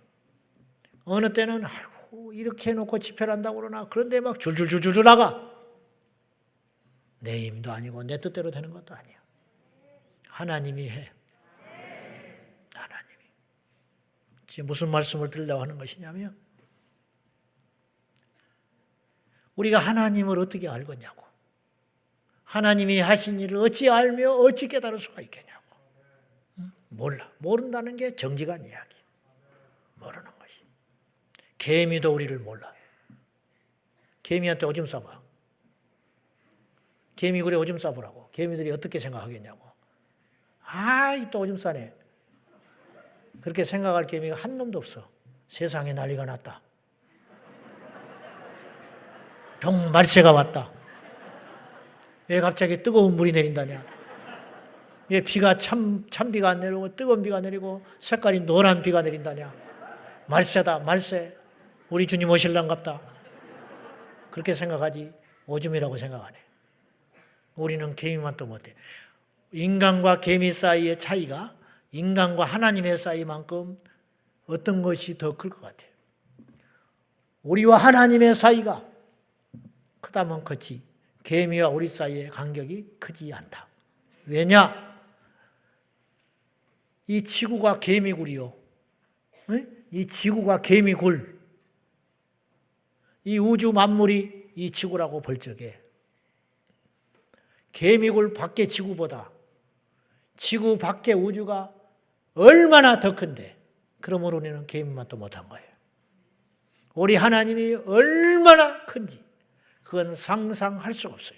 어느 때는 아이고 이렇게 해놓고 집회를 한다고 그러나, 그런데 막 줄줄줄줄 나가. 내 힘도 아니고 내 뜻대로 되는 것도 아니야. 하나님이 해. 하나님이. 지금 무슨 말씀을 드리려고 하는 것이냐면, 우리가 하나님을 어떻게 알겠냐고. 하나님이 하신 일을 어찌 알며 어찌 깨달을 수가 있겠냐고. 몰라. 모른다는 게 정직한 이야기. 모르는 것이. 개미도 우리를 몰라. 개미한테 오줌 싸봐. 개미굴에 오줌 싸보라고. 개미들이 어떻게 생각하겠냐고. 아이, 또 오줌 싸네. 그렇게 생각할 개미가 한 놈도 없어. 세상에 난리가 났다. 병말세가 왔다. 왜 갑자기 뜨거운 물이 내린다냐. 왜 비가 찬비가 안 내리고 뜨거운 비가 내리고 색깔이 노란 비가 내린다냐. 말세다, 말세. 우리 주님 오실란갑다. 그렇게 생각하지 오줌이라고 생각 안 해. 우리는 개미만 또 못해. 인간과 개미 사이의 차이가 인간과 하나님의 사이만큼 어떤 것이 더 클 것 같아요. 우리와 하나님의 사이가 크다면 크지 개미와 우리 사이의 간격이 크지 않다. 왜냐? 이 지구가 개미굴이요. 이 지구가 개미굴. 이 우주 만물이 이 지구라고 볼 적에 개미굴 밖의 지구보다 지구 밖의 우주가 얼마나 더 큰데, 그러므로 우리는 개미만도 못한 거예요. 우리 하나님이 얼마나 큰지 그건 상상할 수가 없어요.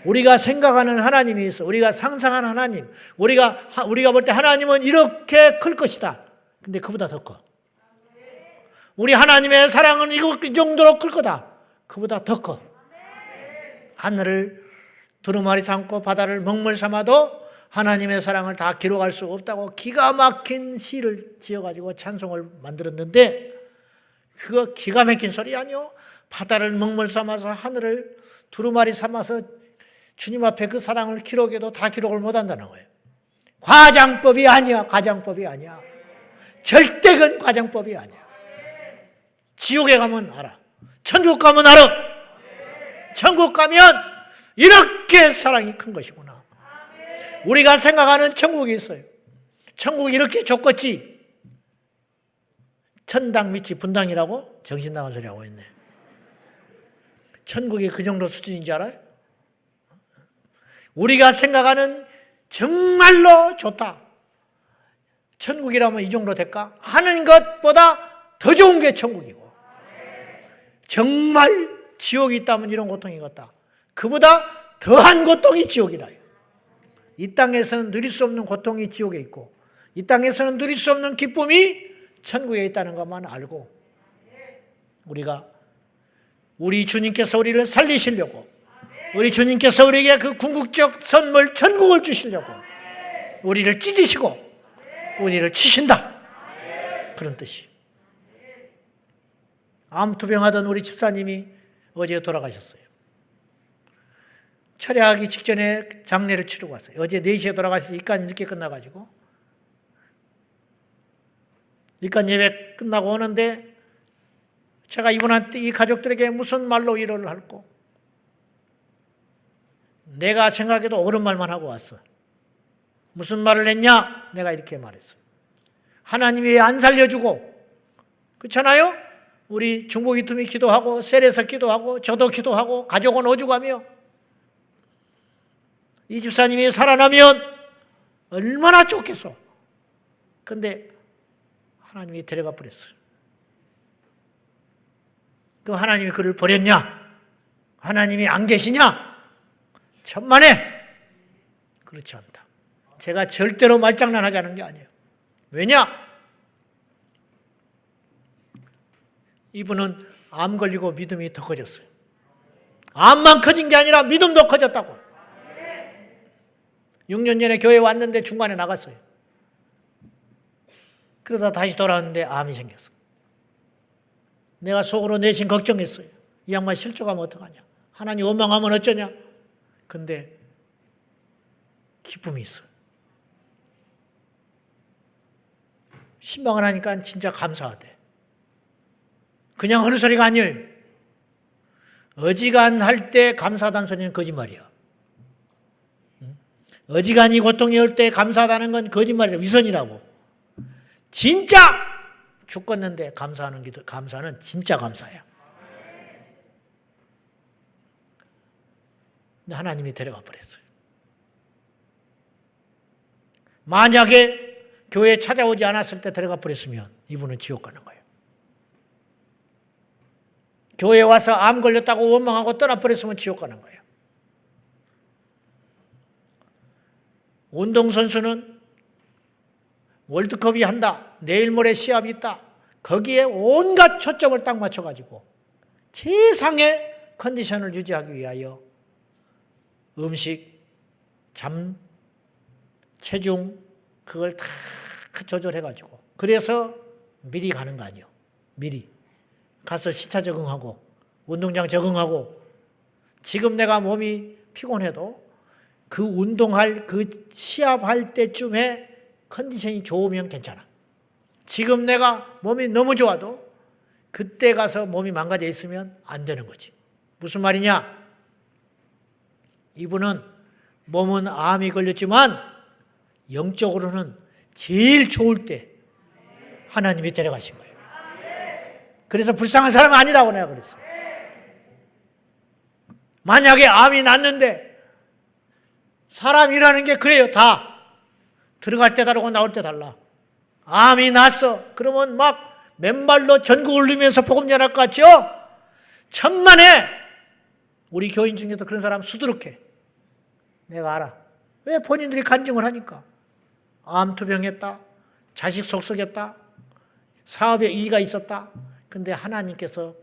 우리가 생각하는 하나님이 있어. 우리가 상상하는 하나님. 우리가 볼 때 하나님은 이렇게 클 것이다. 근데 그보다 더 커. 우리 하나님의 사랑은 이 정도로 클 거다. 그보다 더 커. 하늘을 두루마리 삼고 바다를 먹물 삼아도 하나님의 사랑을 다 기록할 수 없다고 기가 막힌 시를 지어가지고 찬송을 만들었는데, 그거 기가 막힌 소리 아니요? 바다를 먹물 삼아서 하늘을 두루마리 삼아서 주님 앞에 그 사랑을 기록해도 다 기록을 못한다는 거예요. 과장법이 아니야. 과장법이 아니야. 절대 그건 과장법이 아니야. 지옥에 가면 알아. 천국 가면 알아. 천국 가면 이렇게 사랑이 큰 것이구나. 우리가 생각하는 천국이 있어요. 천국이 이렇게 좋겠지. 천당 밑이 분당이라고 정신 나간 소리 하고 있네. 천국이 그 정도 수준인 줄 알아요? 우리가 생각하는 정말로 좋다. 천국이라면 이 정도 될까? 하는 것보다 더 좋은 게 천국이고, 정말 지옥이 있다면 이런 고통이겠다. 그보다 더한 고통이 지옥이라. 이 땅에서는 누릴 수 없는 고통이 지옥에 있고, 이 땅에서는 누릴 수 없는 기쁨이 천국에 있다는 것만 알고, 우리 주님께서 우리를 살리시려고, 우리 주님께서 우리에게 그 궁극적 선물 천국을 주시려고 우리를 찢으시고 우리를 치신다. 그런 뜻이. 암투병하던 우리 집사님이 어제 돌아가셨어요. 철회하기 직전에 장례를 치르고 왔어요. 어제 4시에 돌아가셔서 입간이 늦게 끝나가지고, 입간 예배 끝나고 오는데 제가 이분한테, 이 가족들에게 무슨 말로 위로를 할고, 내가 생각해도 옳은 말만 하고 왔어. 무슨 말을 했냐? 내가 이렇게 말했어. 하나님이 왜 안 살려주고? 그렇잖아요? 우리 중보기 틈이 기도하고, 셀에서 기도하고, 저도 기도하고, 가족은 오죽하며, 이 집사님이 살아나면 얼마나 좋겠어. 근데 하나님이 데려가 버렸어요. 그럼 하나님이 그를 버렸냐? 하나님이 안 계시냐? 천만에 그렇지 않다. 제가 절대로 말장난하자는 게 아니에요. 왜냐? 이분은 암 걸리고 믿음이 더 커졌어요. 암만 커진 게 아니라 믿음도 커졌다고. 6년 전에 교회에 왔는데 중간에 나갔어요. 그러다 다시 돌아왔는데 암이 생겼어. 내가 속으로 내심 걱정했어요. 이 양반 실족하면 어떡하냐? 하나님 원망하면 어쩌냐? 근데 기쁨이 있어요. 신방을 하니까 진짜 감사하대. 그냥 하는 소리가 아니에요. 어지간할 때 감사하다는 소리는 거짓말이야. 어지간히 고통이 올 때 감사하다는 건 거짓말이라, 위선이라고. 진짜 죽겠는데 감사는 진짜 감사야. 근데 하나님이 데려가 버렸어요. 만약에 교회에 찾아오지 않았을 때 데려가 버렸으면 이분은 지옥 가는 거예요. 교회에 와서 암 걸렸다고 원망하고 떠나버렸으면 지옥 가는 거예요. 운동선수는 월드컵이 한다, 내일 모레 시합이 있다, 거기에 온갖 초점을 딱 맞춰가지고 최상의 컨디션을 유지하기 위하여 음식, 잠, 체중 그걸 다 조절해가지고, 그래서 미리 가는 거 아니에요. 미리 가서 시차 적응하고 운동장 적응하고, 지금 내가 몸이 피곤해도 그 운동할, 그 시합할 때쯤에 컨디션이 좋으면 괜찮아. 지금 내가 몸이 너무 좋아도 그때 가서 몸이 망가져 있으면 안 되는 거지. 무슨 말이냐? 이분은 몸은 암이 걸렸지만 영적으로는 제일 좋을 때 하나님이 데려가신 거예요. 그래서 불쌍한 사람은 아니라고 내가 그랬어. 만약에 암이 났는데, 사람이라는 게 그래요. 다 들어갈 때 다르고 나올 때 달라. 암이 났어. 그러면 막 맨발로 전국을 울리면서 복음 전할 것 같죠? 천만에 우리 교인 중에도 그런 사람 수두룩해. 내가 알아. 왜? 본인들이 간증을 하니까. 암투병했다. 자식 속썩였다. 사업에 이의가 있었다. 근데 하나님께서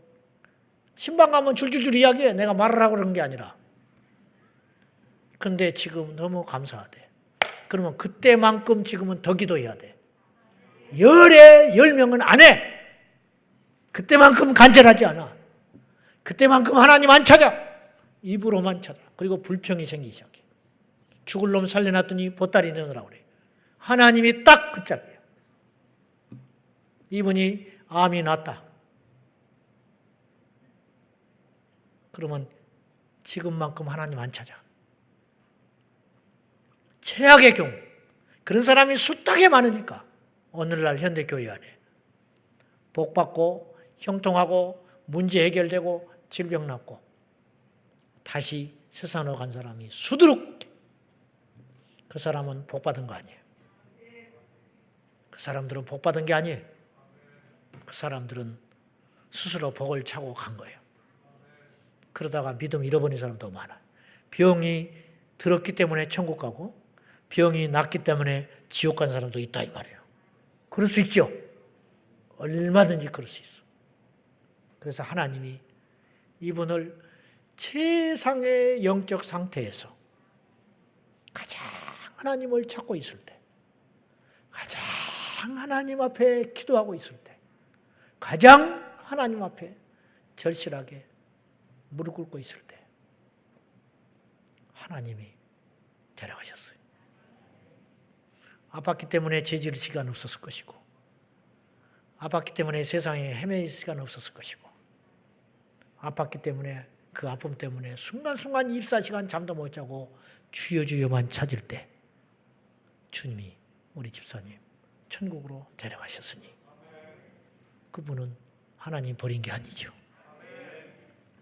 신방 가면 줄줄줄 이야기해. 내가 말을 하고 그런 게 아니라. 근데 지금 너무 감사하대. 그러면 그때만큼 지금은 더 기도해야 돼. 열에 10명은 안 해. 그때만큼 간절하지 않아. 그때만큼 하나님 안 찾아. 입으로만 찾아. 그리고 불평이 생기기 시작해. 죽을 놈 살려놨더니 보따리 내놓으라고 그래. 하나님이 딱 그 짝이에요. 이분이 암이 났다. 그러면 지금만큼 하나님 안 찾아. 최악의 경우 그런 사람이 숱하게 많으니까 오늘날 현대교회 안에 복받고 형통하고 문제 해결되고 질병 낫고 다시 세상으로 간 사람이 수두룩. 그 사람은 복받은 거 아니에요. 그 사람들은 복받은 게 아니에요. 그 사람들은 스스로 복을 차고 간 거예요. 그러다가 믿음 잃어버린 사람도 많아. 병이 들었기 때문에 천국 가고 병이 낫기 때문에 지옥 간 사람도 있다 이 말이에요. 그럴 수 있죠. 얼마든지 그럴 수 있어. 그래서 하나님이 이분을 최상의 영적 상태에서 가장 하나님을 찾고 있을 때, 가장 하나님 앞에 기도하고 있을 때, 가장 하나님 앞에 절실하게 무릎 꿇고 있을 때 하나님이 데려가셨어요. 아팠기 때문에 죄 지을 시간 없었을 것이고, 아팠기 때문에 세상에 헤매일 시간 없었을 것이고, 아팠기 때문에 그 아픔 때문에 순간순간 24시간 잠도 못 자고 주여 주여만 찾을 때 주님이 우리 집사님 천국으로 데려가셨으니 그분은 하나님 버린 게 아니죠.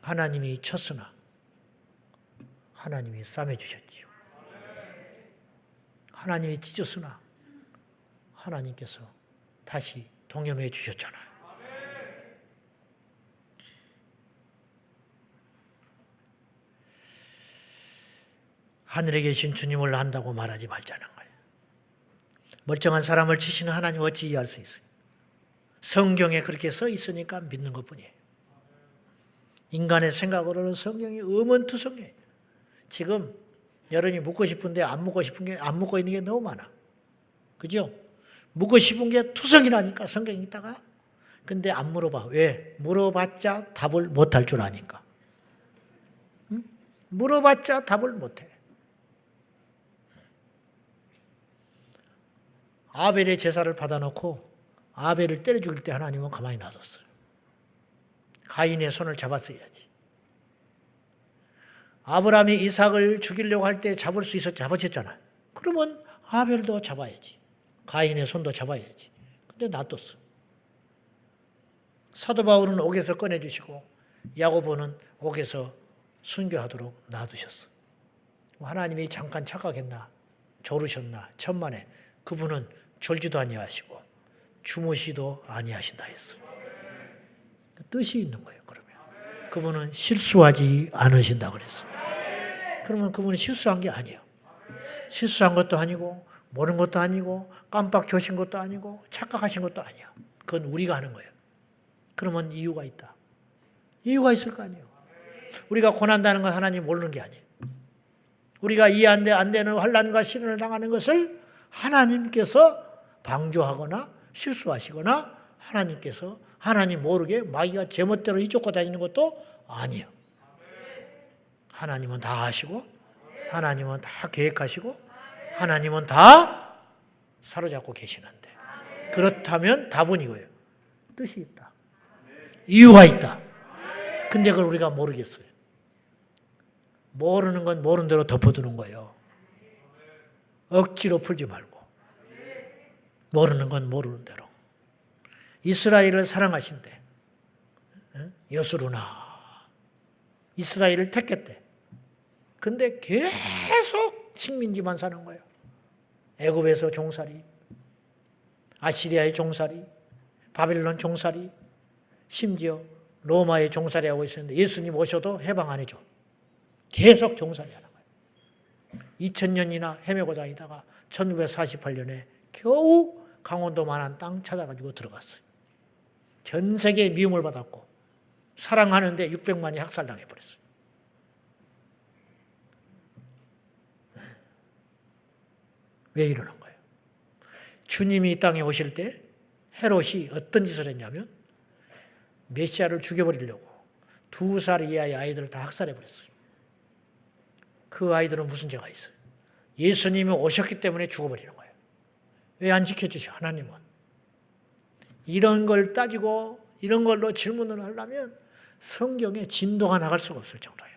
하나님이 쳤으나 하나님이 싸매주셨지요. 하나님이 찢었으나 하나님께서 다시 동염해 주셨잖아요. 하늘에 계신 주님을 안다고 말하지 말자는 거예요. 멀쩡한 사람을 치시는 하나님 어찌 이해할 수 있어요? 성경에 그렇게 써 있으니까 믿는 것뿐이에요. 인간의 생각으로는 성경이 의문투성이에요. 지금 여러분이 묻고 싶은데 안 묻고 싶은 게 안 묻고 있는 게 너무 많아. 그죠? 묻고 싶은 게 투성이 나니까 성경에 있다가 근데 안 물어봐. 왜? 물어봤자 답을 못할 줄 아니까. 응? 물어봤자 답을 못해. 아벨의 제사를 받아놓고 아벨을 때려 죽일 때 하나님은 가만히 놔뒀어요. 가인의 손을 잡았어야지. 아브라함이 이삭을 죽이려고 할 때 잡을 수 있었지, 잡아쳤잖아. 그러면 아벨도 잡아야지. 가인의 손도 잡아야지. 근데 놔뒀어. 사도 바울은 옥에서 꺼내주시고 야고보는 옥에서 순교하도록 놔두셨어. 하나님이 잠깐 착각했나, 졸으셨나, 천만에 그분은 졸지도 아니하시고 주무시도 아니하신다 했어요. 뜻이 있는 거예요. 그러면 그분은 실수하지 않으신다 그랬어요. 그러면 그분은 실수한 게 아니에요. 실수한 것도 아니고 모르는 것도 아니고 깜빡 조신 것도 아니고 착각하신 것도 아니야. 그건 우리가 하는 거예요. 그러면 이유가 있다. 이유가 있을 거 아니에요. 우리가 고난다는 건 하나님 모르는 게 아니에요. 우리가 이해 안 되는 환난과 시련을 당하는 것을 하나님께서 방조하거나 실수하시거나 하나님께서 하나님 모르게 마귀가 제멋대로 이쫓고 다니는 것도 아니에요. 하나님은 다 아시고 하나님은 다 계획하시고 하나님은 다 사로잡고 계시는데 그렇다면 답은 이거예요. 뜻이 있다. 이유가 있다. 근데 그걸 우리가 모르겠어요. 모르는 건 모르는 대로 덮어두는 거예요. 억지로 풀지 말고 모르는 건 모르는 대로. 이스라엘을 사랑하신대. 여수르나 이스라엘을 택했대. 근데 계속 식민지만 사는 거예요. 애굽에서 종살이, 아시리아의 종살이, 바빌론 종살이, 심지어 로마의 종살이 하고 있었는데 예수님 오셔도 해방 안 해줘. 계속 종살이 하는 거예요. 2000년이나 헤매고 다니다가 1948년에 겨우 강원도만한 땅 찾아가지고 들어갔어요. 전 세계에 미움을 받았고 사랑하는데 600만이 학살당해버렸어요. 왜 이러는 거예요? 주님이 이 땅에 오실 때 헤롯이 어떤 짓을 했냐면 메시아를 죽여버리려고 2살 이하의 아이들을 다 학살해버렸어요. 그 아이들은 무슨 죄가 있어요? 예수님이 오셨기 때문에 죽어버리는 거예요. 왜 안 지켜주셔? 하나님은. 이런 걸 따지고 이런 걸로 질문을 하려면 성경에 진도가 나갈 수가 없을 정도예요.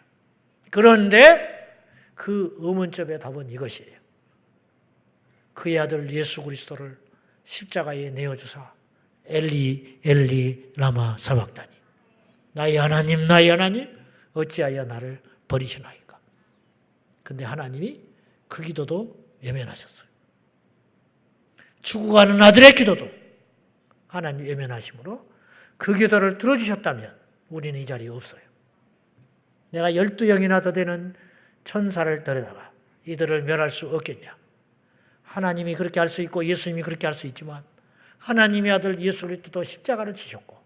그런데 그 의문점의 답은 이것이에요. 그의 아들 예수 그리스도를 십자가에 내어주사 엘리 엘리 라마 사박다니 나의 하나님 나의 하나님 어찌하여 나를 버리시나이까. 근데 하나님이 그 기도도 외면하셨어요. 죽어가는 아들의 기도도 하나님 외면하심으로 그 기도를 들어주셨다면 우리는 이 자리에 없어요. 내가 12영이나 더 되는 천사를 데려다가 이들을 멸할 수 없겠냐. 하나님이 그렇게 할 수 있고 예수님이 그렇게 할 수 있지만 하나님의 아들 예수 그리스도도 십자가를 지셨고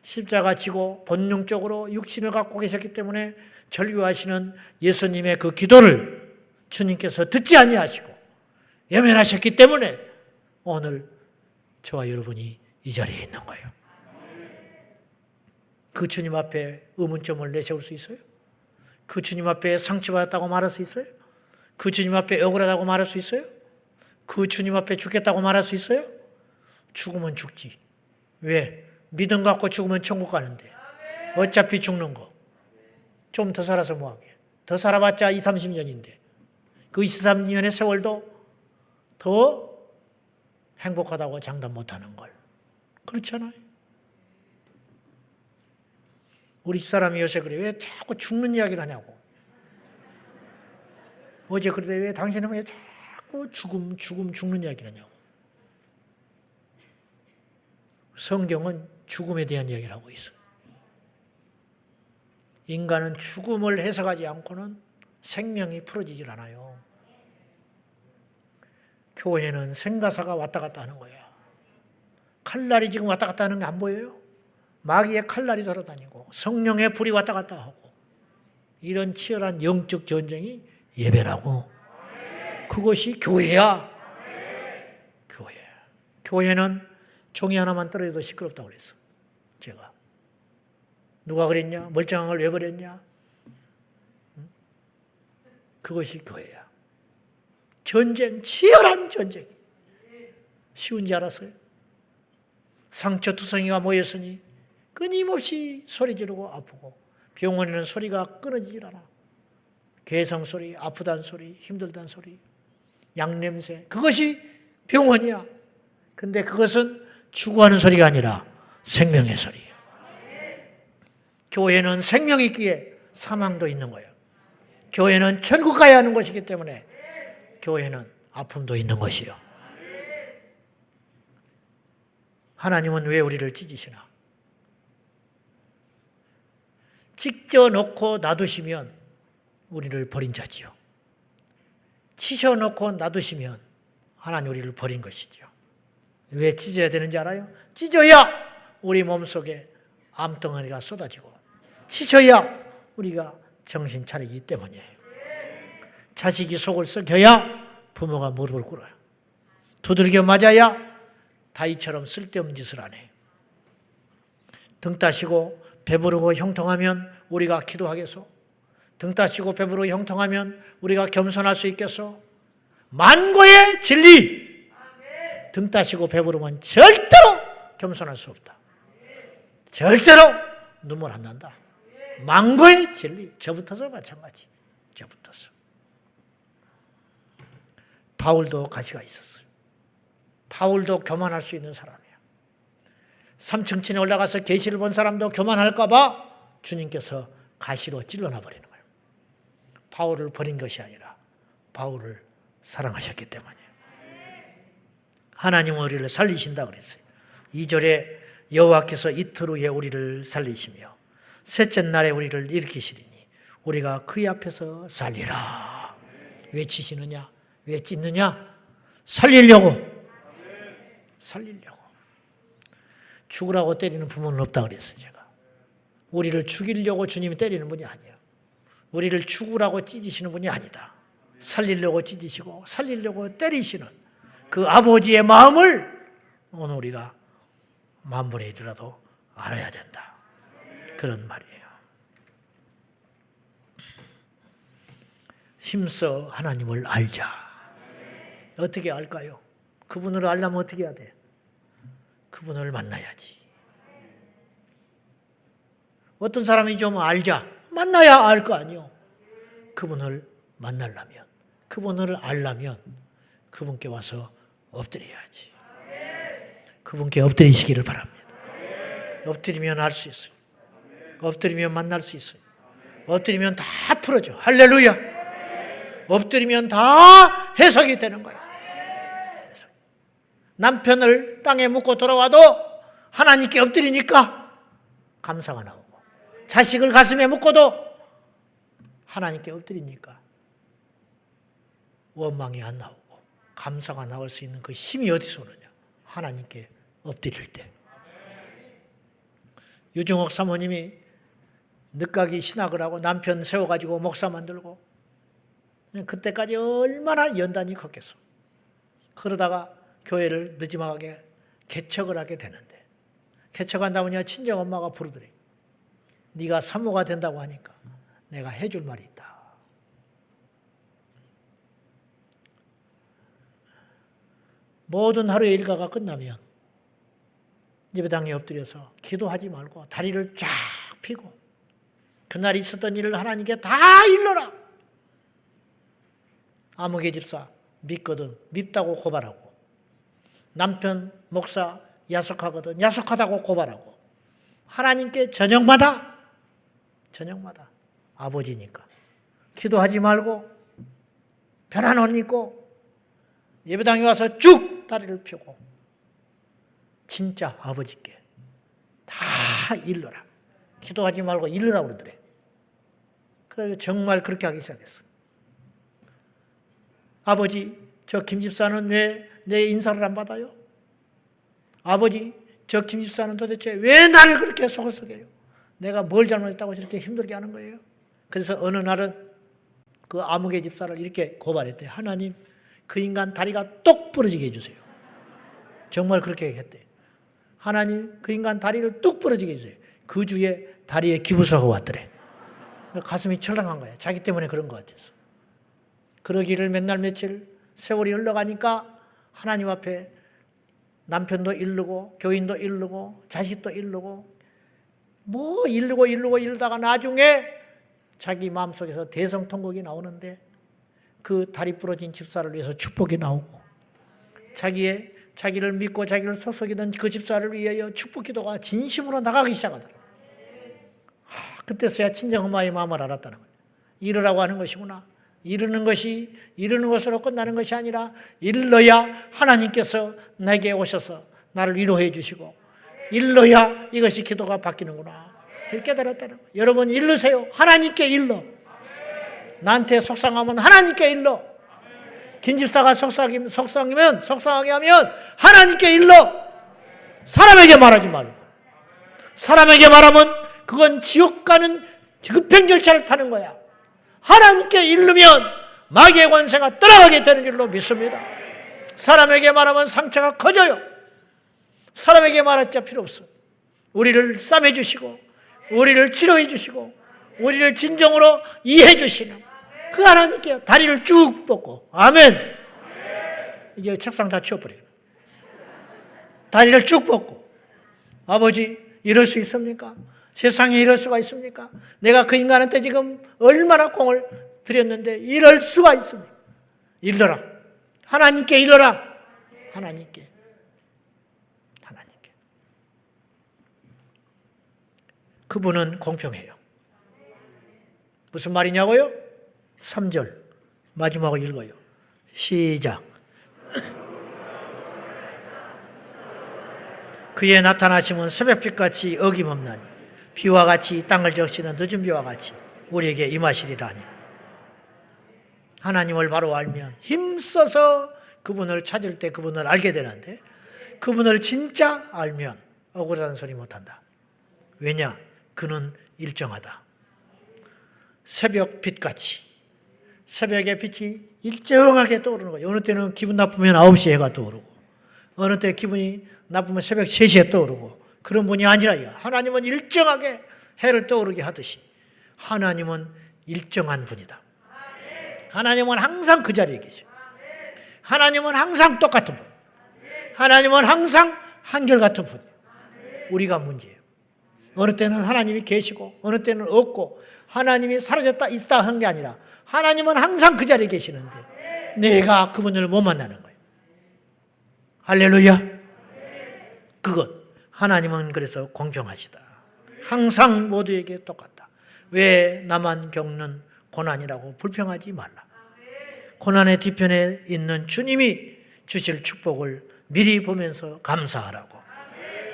십자가 지고 본능적으로 육신을 갖고 계셨기 때문에 절규하시는 예수님의 그 기도를 주님께서 듣지 아니하시고 외면하셨기 때문에 오늘 저와 여러분이 이 자리에 있는 거예요. 그 주님 앞에 의문점을 내세울 수 있어요? 그 주님 앞에 상처받았다고 말할 수 있어요? 그 주님 앞에 억울하다고 말할 수 있어요? 그 주님 앞에 죽겠다고 말할 수 있어요? 죽으면 죽지. 왜? 믿음 갖고 죽으면 천국 가는데. 어차피 죽는 거. 좀 더 살아서 뭐하게. 더 살아봤자 20, 30년인데. 그 20, 30년의 세월도 더 행복하다고 장담 못하는 걸. 그렇잖아요. 우리 집사람이 요새 그래. 왜 자꾸 죽는 이야기를 하냐고. 어제 그러대. 왜 당신은 왜 자꾸 죽는 이야기를 하냐고. 성경은 죽음에 대한 이야기를 하고 있어요. 인간은 죽음을 해석하지 않고는 생명이 풀어지질 않아요. 교회는 생가사가 왔다 갔다 하는 거야. 칼날이 지금 왔다 갔다 하는 게 안 보여요? 마귀의 칼날이 돌아다니고 성령의 불이 왔다 갔다 하고 이런 치열한 영적 전쟁이 예배라고. 그것이 교회야. 교회. 교회는 종이 하나만 떨어져도 시끄럽다고 그랬어. 제가. 누가 그랬냐? 멀쩡한 걸 왜 버렸냐? 그것이 교회야. 전쟁, 치열한 전쟁이. 쉬운지 알았어요? 상처투성이가 모였으니 끊임없이 소리 지르고 아프고 병원에는 소리가 끊어지질 않아. 괴성 소리, 아프다는 소리, 힘들다는 소리, 양냄새. 그것이 병원이야. 근데 그것은 추구하는 소리가 아니라 생명의 소리예요. 교회는 생명이 있기에 사망도 있는 거예요. 교회는 천국 가야 하는 것이기 때문에 교회는 아픔도 있는 것이요. 하나님은 왜 우리를 찢으시나? 찢어놓고 놔두시면 우리를 버린 자지요. 치셔놓고 놔두시면 하나님 우리를 버린 것이지요. 왜 찢어야 되는지 알아요? 찢어야 우리 몸속에 암덩어리가 쏟아지고 치셔야 우리가 정신 차리기 때문이에요. 자식이 속을 썩여야 부모가 무릎을 꿇어요. 두들겨 맞아야 다이처럼 쓸데없는 짓을 안 해요. 등 따시고 배부르고 형통하면 우리가 기도하겠소? 등 따시고 배부르고 형통하면 우리가 겸손할 수 있겠소? 만고의 진리! 등 따시고 배부르면 절대로 겸손할 수 없다. 절대로 눈물 안 난다. 만고의 진리. 저부터서 마찬가지. 저부터서. 바울도 가시가 있었어요. 바울도 교만할 수 있는 사람이야. 3층층에 올라가서 계시를 본 사람도 교만할까 봐 주님께서 가시로 찔러놔 버리는 거예요. 바울을 버린 것이 아니라 바울을 사랑하셨기 때문이에요. 하나님은 우리를 살리신다 그랬어요. 2절에 여호와께서 이틀 후에 우리를 살리시며 셋째 날에 우리를 일으키시리니 우리가 그의 앞에서 살리라. 왜 치시느냐? 왜 찢느냐? 살리려고. 죽으라고 때리는 부모는 없다 그랬어요, 제가. 우리를 죽이려고 주님이 때리는 분이 아니에요. 우리를 죽으라고 찢으시는 분이 아니다. 살리려고 찢으시고 살리려고 때리시는 그 아버지의 마음을 오늘 우리가 만분의 1이라도 알아야 된다. 그런 말이에요. 힘써 하나님을 알자. 어떻게 알까요? 그분을 알려면 어떻게 해야 돼? 그분을 만나야지. 어떤 사람이 좀 알자. 만나야 알 거 아니요. 그분을 만나려면, 그분을 알려면 그분께 와서 엎드려야지. 그분께 엎드리시기를 바랍니다. 엎드리면 알 수 있어요. 엎드리면 만날 수 있어요. 엎드리면 다 풀어져. 할렐루야. 엎드리면 다 해석이 되는 거야. 남편을 땅에 묻고 돌아와도 하나님께 엎드리니까 감사가 나오고, 자식을 가슴에 묻고도 하나님께 엎드리니까 원망이 안 나오고 감사가 나올 수 있는 그 힘이 어디서 오느냐? 하나님께 엎드릴 때. 유중옥 사모님이 늦가기 신학을 하고 남편 세워가지고 목사 만들고, 그때까지 얼마나 연단이 컸겠어. 그러다가 교회를 늦지막하게 개척을 하게 되는데, 개척한다 보니까 친정엄마가 부르더래. 네가 사모가 된다고 하니까 내가 해줄 말이 있다. 모든 하루의 일과가 끝나면 예배당에 엎드려서 기도하지 말고 다리를 쫙 펴고 그날 있었던 일을 하나님께 다 일러라. 아무개 집사 밉거든 밉다고 고발하고, 남편 목사 야속하거든 야속하다고 고발하고, 하나님께 저녁마다 아버지니까 기도하지 말고 편한 옷 입고 예배당에 와서 쭉 다리를 펴고 진짜 아버지께 다 일러라. 기도하지 말고 일러라 그러더래. 그래서 정말 그렇게 하기 시작했어. 아버지, 저 김 집사는 왜 내 인사를 안 받아요? 아버지, 저 김 집사는 도대체 왜 나를 그렇게 속을 썩여요? 내가 뭘 잘못했다고 저렇게 힘들게 하는 거예요? 그래서 어느 날은 그 아무개 집사를 이렇게 고발했대. 하나님, 그 인간 다리가 똑 부러지게 해주세요. 정말 그렇게 했대. 하나님, 그 인간 다리를 뚝 부러지게 해주세요. 그 주에 다리에 기부서가 왔더래. 가슴이 철렁한 거야. 자기 때문에 그런 것 같아서. 그러기를 맨날 며칠 세월이 흘러가니까 하나님 앞에 남편도 이르고 교인도 이르고 자식도 이르고 뭐 이르다가 나중에 자기 마음속에서 대성통곡이 나오는데, 그 다리 부러진 집사를 위해서 축복이 나오고, 자기를 믿고 자기를 속썩이던 그 집사를 위하여 축복 기도가 진심으로 나가기 시작하더라고요. 그때서야 친정엄마의 마음을 알았다는 거예요. 이르라고 하는 것이구나. 이르는 것으로 끝나는 것이 아니라 일러야 하나님께서 내게 오셔서 나를 위로해 주시고, 일러야 이것이 기도가 바뀌는구나. 깨달았다는 거예요. 여러분 일르세요. 하나님께 일러. 나한테 속상하면 하나님께 일러. 김 집사가 속상하게 하면 하나님께 일러. 사람에게 말하지 말고. 사람에게 말하면 그건 지옥 가는 급행 절차를 타는 거야. 하나님께 일르면 마귀의 권세가 떠나가게 되는 줄로 믿습니다. 사람에게 말하면 상처가 커져요. 사람에게 말할 자 필요 없어. 우리를 싸매 주시고, 우리를 치료해 주시고, 우리를 진정으로 이해해 주시는 그 하나님께 다리를 쭉 뻗고, 아멘. 이제 책상 다 치워버려요. 다리를 쭉 뻗고, 아버지 이럴 수 있습니까? 세상에 이럴 수가 있습니까? 내가 그 인간한테 지금 얼마나 공을 들였는데 이럴 수가 있습니까? 일러라. 하나님께 일러라. 하나님께. 그분은 공평해요. 무슨 말이냐고요? 3절 마지막으로 읽어요. 시작. 그의 나타나심은 새벽빛같이 어김없나니 비와 같이 땅을 적시는 늦은 비와 같이 우리에게 임하시리라 하니. 하나님을 바로 알면 힘써서 그분을 찾을 때 그분을 알게 되는데, 그분을 진짜 알면 억울하다는 소리 못한다. 왜냐? 그는 일정하다. 새벽 빛같이, 새벽의 빛이 일정하게 떠오르는 거예요. 어느 때는 기분 나쁘면 9시에 해가 떠오르고, 어느 때 기분이 나쁘면 새벽 3시에 떠오르고, 그런 분이 아니라요. 하나님은 일정하게 해를 떠오르게 하듯이 하나님은 일정한 분이다. 하나님은 항상 그 자리에 계셔. 하나님은 항상 똑같은 분. 하나님은 항상 한결같은 분이에요. 우리가 문제예요. 어느 때는 하나님이 계시고 어느 때는 없고, 하나님이 사라졌다 있다 한 게 아니라 하나님은 항상 그 자리에 계시는데 내가 그분을 못 만나는 거예요. 할렐루야. 그것, 하나님은 그래서 공평하시다. 항상 모두에게 똑같다. 왜 나만 겪는 고난이라고 불평하지 말라. 고난의 뒤편에 있는 주님이 주실 축복을 미리 보면서 감사하라고.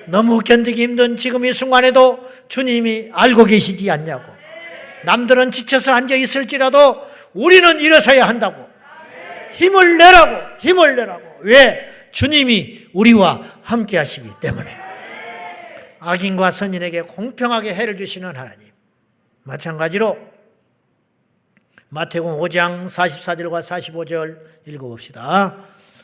너무 견디기 힘든 지금 이 순간에도 주님이 알고 계시지 않냐고. 남들은 지쳐서 앉아 있을지라도 우리는 일어서야 한다고. 힘을 내라고, 힘을 내라고. 왜? 주님이 우리와 함께 하시기 때문에. 악인과 선인에게 공평하게 해를 주시는 하나님. 마찬가지로 마태복음 5장 44절과 45절 읽어봅시다.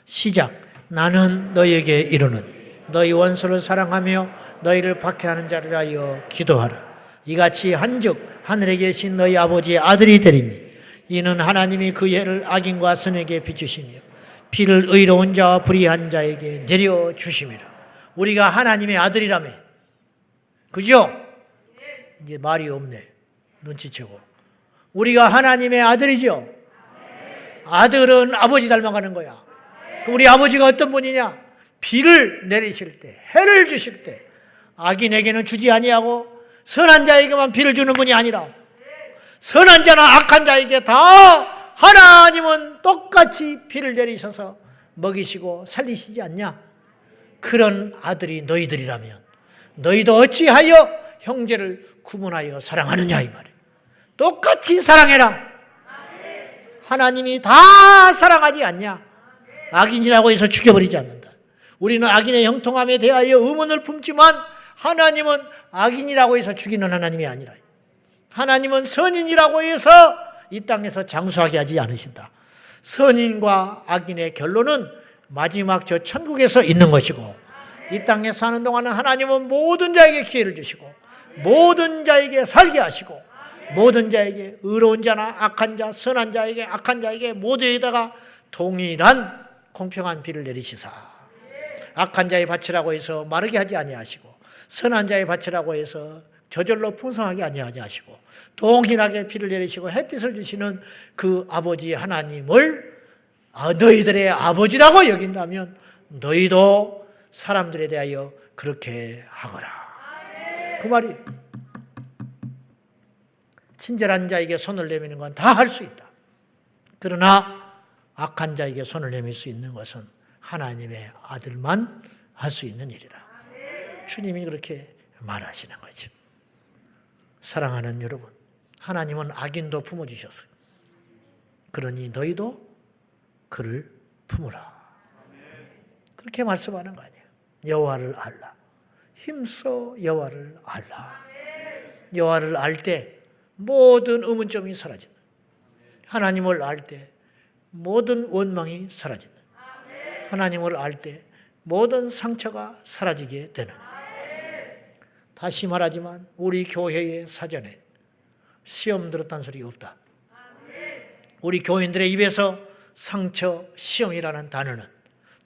시작. 나는 너희에게 이르노니 너희 원수를 사랑하며 너희를 박해하는 자를 위하여 기도하라. 이같이 한즉 하늘에 계신 너희 아버지의 아들이 되리니 이는 하나님이 그 해를 악인과 선에게 비추시며 비를 의로운 자와 불의한 자에게 내려주심이라. 우리가 하나님의 아들이라며. 그죠? 이제 말이 없네. 눈치채고. 우리가 하나님의 아들이죠. 아들은 아버지 닮아가는 거야. 우리 아버지가 어떤 분이냐? 비를 내리실 때, 해를 주실 때 악인에게는 주지 아니하고 선한 자에게만 비를 주는 분이 아니라 선한 자나 악한 자에게 다 하나님은 똑같이 비를 내리셔서 먹이시고 살리시지 않냐? 그런 아들이 너희들이라면 너희도 어찌하여 형제를 구분하여 사랑하느냐 이 말이에요. 똑같이 사랑해라. 하나님이 다 사랑하지 않냐? 악인이라고 해서 죽여버리지 않는다. 우리는 악인의 형통함에 대하여 의문을 품지만 하나님은 악인이라고 해서 죽이는 하나님이 아니라 하나님은 선인이라고 해서 이 땅에서 장수하게 하지 않으신다. 선인과 악인의 결론은 마지막 저 천국에서 있는 것이고, 이 땅에 사는 동안은 하나님은 모든 자에게 기회를 주시고 모든 자에게 살게 하시고 모든 자에게 의로운 자나 악한 자, 선한 자에게 악한 자에게 모두에다가 동일한 공평한 비를 내리시사 악한 자의 밭이라고 해서 마르게 하지 아니하시고 선한 자의 밭이라고 해서 저절로 풍성하게 아니하시고 동일하게 비를 내리시고 햇빛을 주시는 그 아버지 하나님을 너희들의 아버지라고 여긴다면 너희도 사람들에 대하여 그렇게 하거라. 그 말이 친절한 자에게 손을 내미는 건 다 할 수 있다. 그러나 악한 자에게 손을 내밀 수 있는 것은 하나님의 아들만 할 수 있는 일이라. 주님이 그렇게 말하시는 거죠. 사랑하는 여러분, 하나님은 악인도 품어주셨어요. 그러니 너희도 그를 품으라. 그렇게 말씀하는 거 아니에요. 여호와를 알라. 힘써 여호와를 알라. 여호와를 알 때 모든 의문점이 사라진다. 하나님을 알 때 모든 원망이 사라진다. 하나님을 알 때 모든 상처가 사라지게 되는. 다시 말하지만 우리 교회의 사전에 시험 들었다는 소리 없다. 우리 교인들의 입에서 상처, 시험이라는 단어는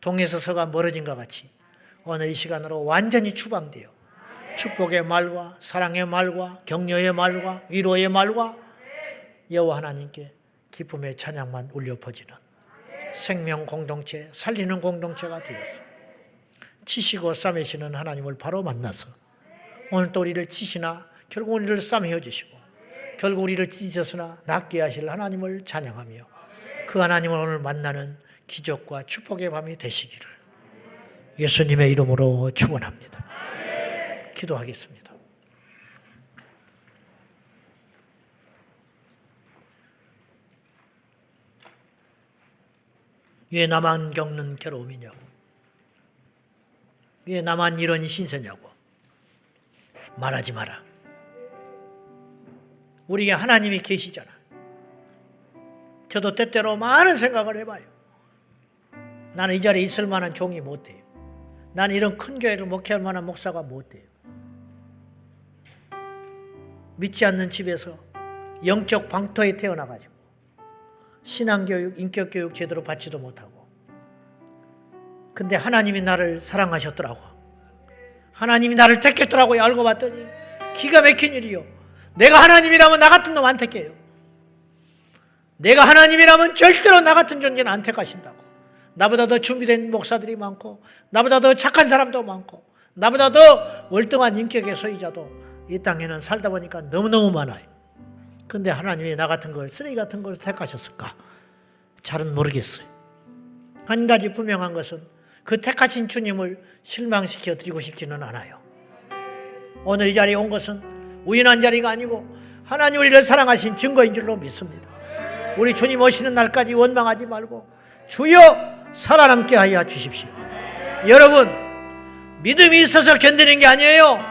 동에서 서가 멀어진 것 같이 오늘 이 시간으로 완전히 추방되어 축복의 말과 사랑의 말과 격려의 말과 위로의 말과 여호와 하나님께 기쁨의 찬양만 울려 퍼지는 생명 공동체, 살리는 공동체가 되었어. 치시고 싸매시는 하나님을 바로 만나서 오늘 또 우리를 치시나 결국 우리를 싸매어 주시고 결국 우리를 찢으셨으나 낫게 하실 하나님을 찬양하며 그 하나님을 오늘 만나는 기적과 축복의 밤이 되시기를 예수님의 이름으로 축원합니다. 기도하겠습니다. 왜 나만 겪는 괴로움이냐고, 왜 나만 이런 신세냐고 말하지 마라. 우리에게 하나님이 계시잖아. 저도 때때로 많은 생각을 해봐요. 나는 이 자리에 있을 만한 종이 못 돼요. 나는 이런 큰 교회를 목회할 만한 목사가 못 돼요. 믿지 않는 집에서 영적 방토에 태어나가지고 신앙교육, 인격교육 제대로 받지도 못하고, 근데 하나님이 나를 사랑하셨더라고. 하나님이 나를 택했더라고요. 알고 봤더니 기가 막힌 일이요. 내가 하나님이라면 나 같은 놈 안 택해요. 내가 하나님이라면 절대로 나 같은 존재는 안 택하신다고. 나보다 더 준비된 목사들이 많고, 나보다 더 착한 사람도 많고, 나보다 더 월등한 인격의 소유자도 이 땅에는 살다 보니까 너무너무 많아요. 근데 하나님이 나 같은 걸, 쓰레기 같은 걸 택하셨을까? 잘은 모르겠어요. 한 가지 분명한 것은 그 택하신 주님을 실망시켜 드리고 싶지는 않아요. 오늘 이 자리에 온 것은 우연한 자리가 아니고 하나님 우리를 사랑하신 증거인 줄로 믿습니다. 우리 주님 오시는 날까지 원망하지 말고 주여 살아남게 하여 주십시오. 여러분, 믿음이 있어서 견디는 게 아니에요.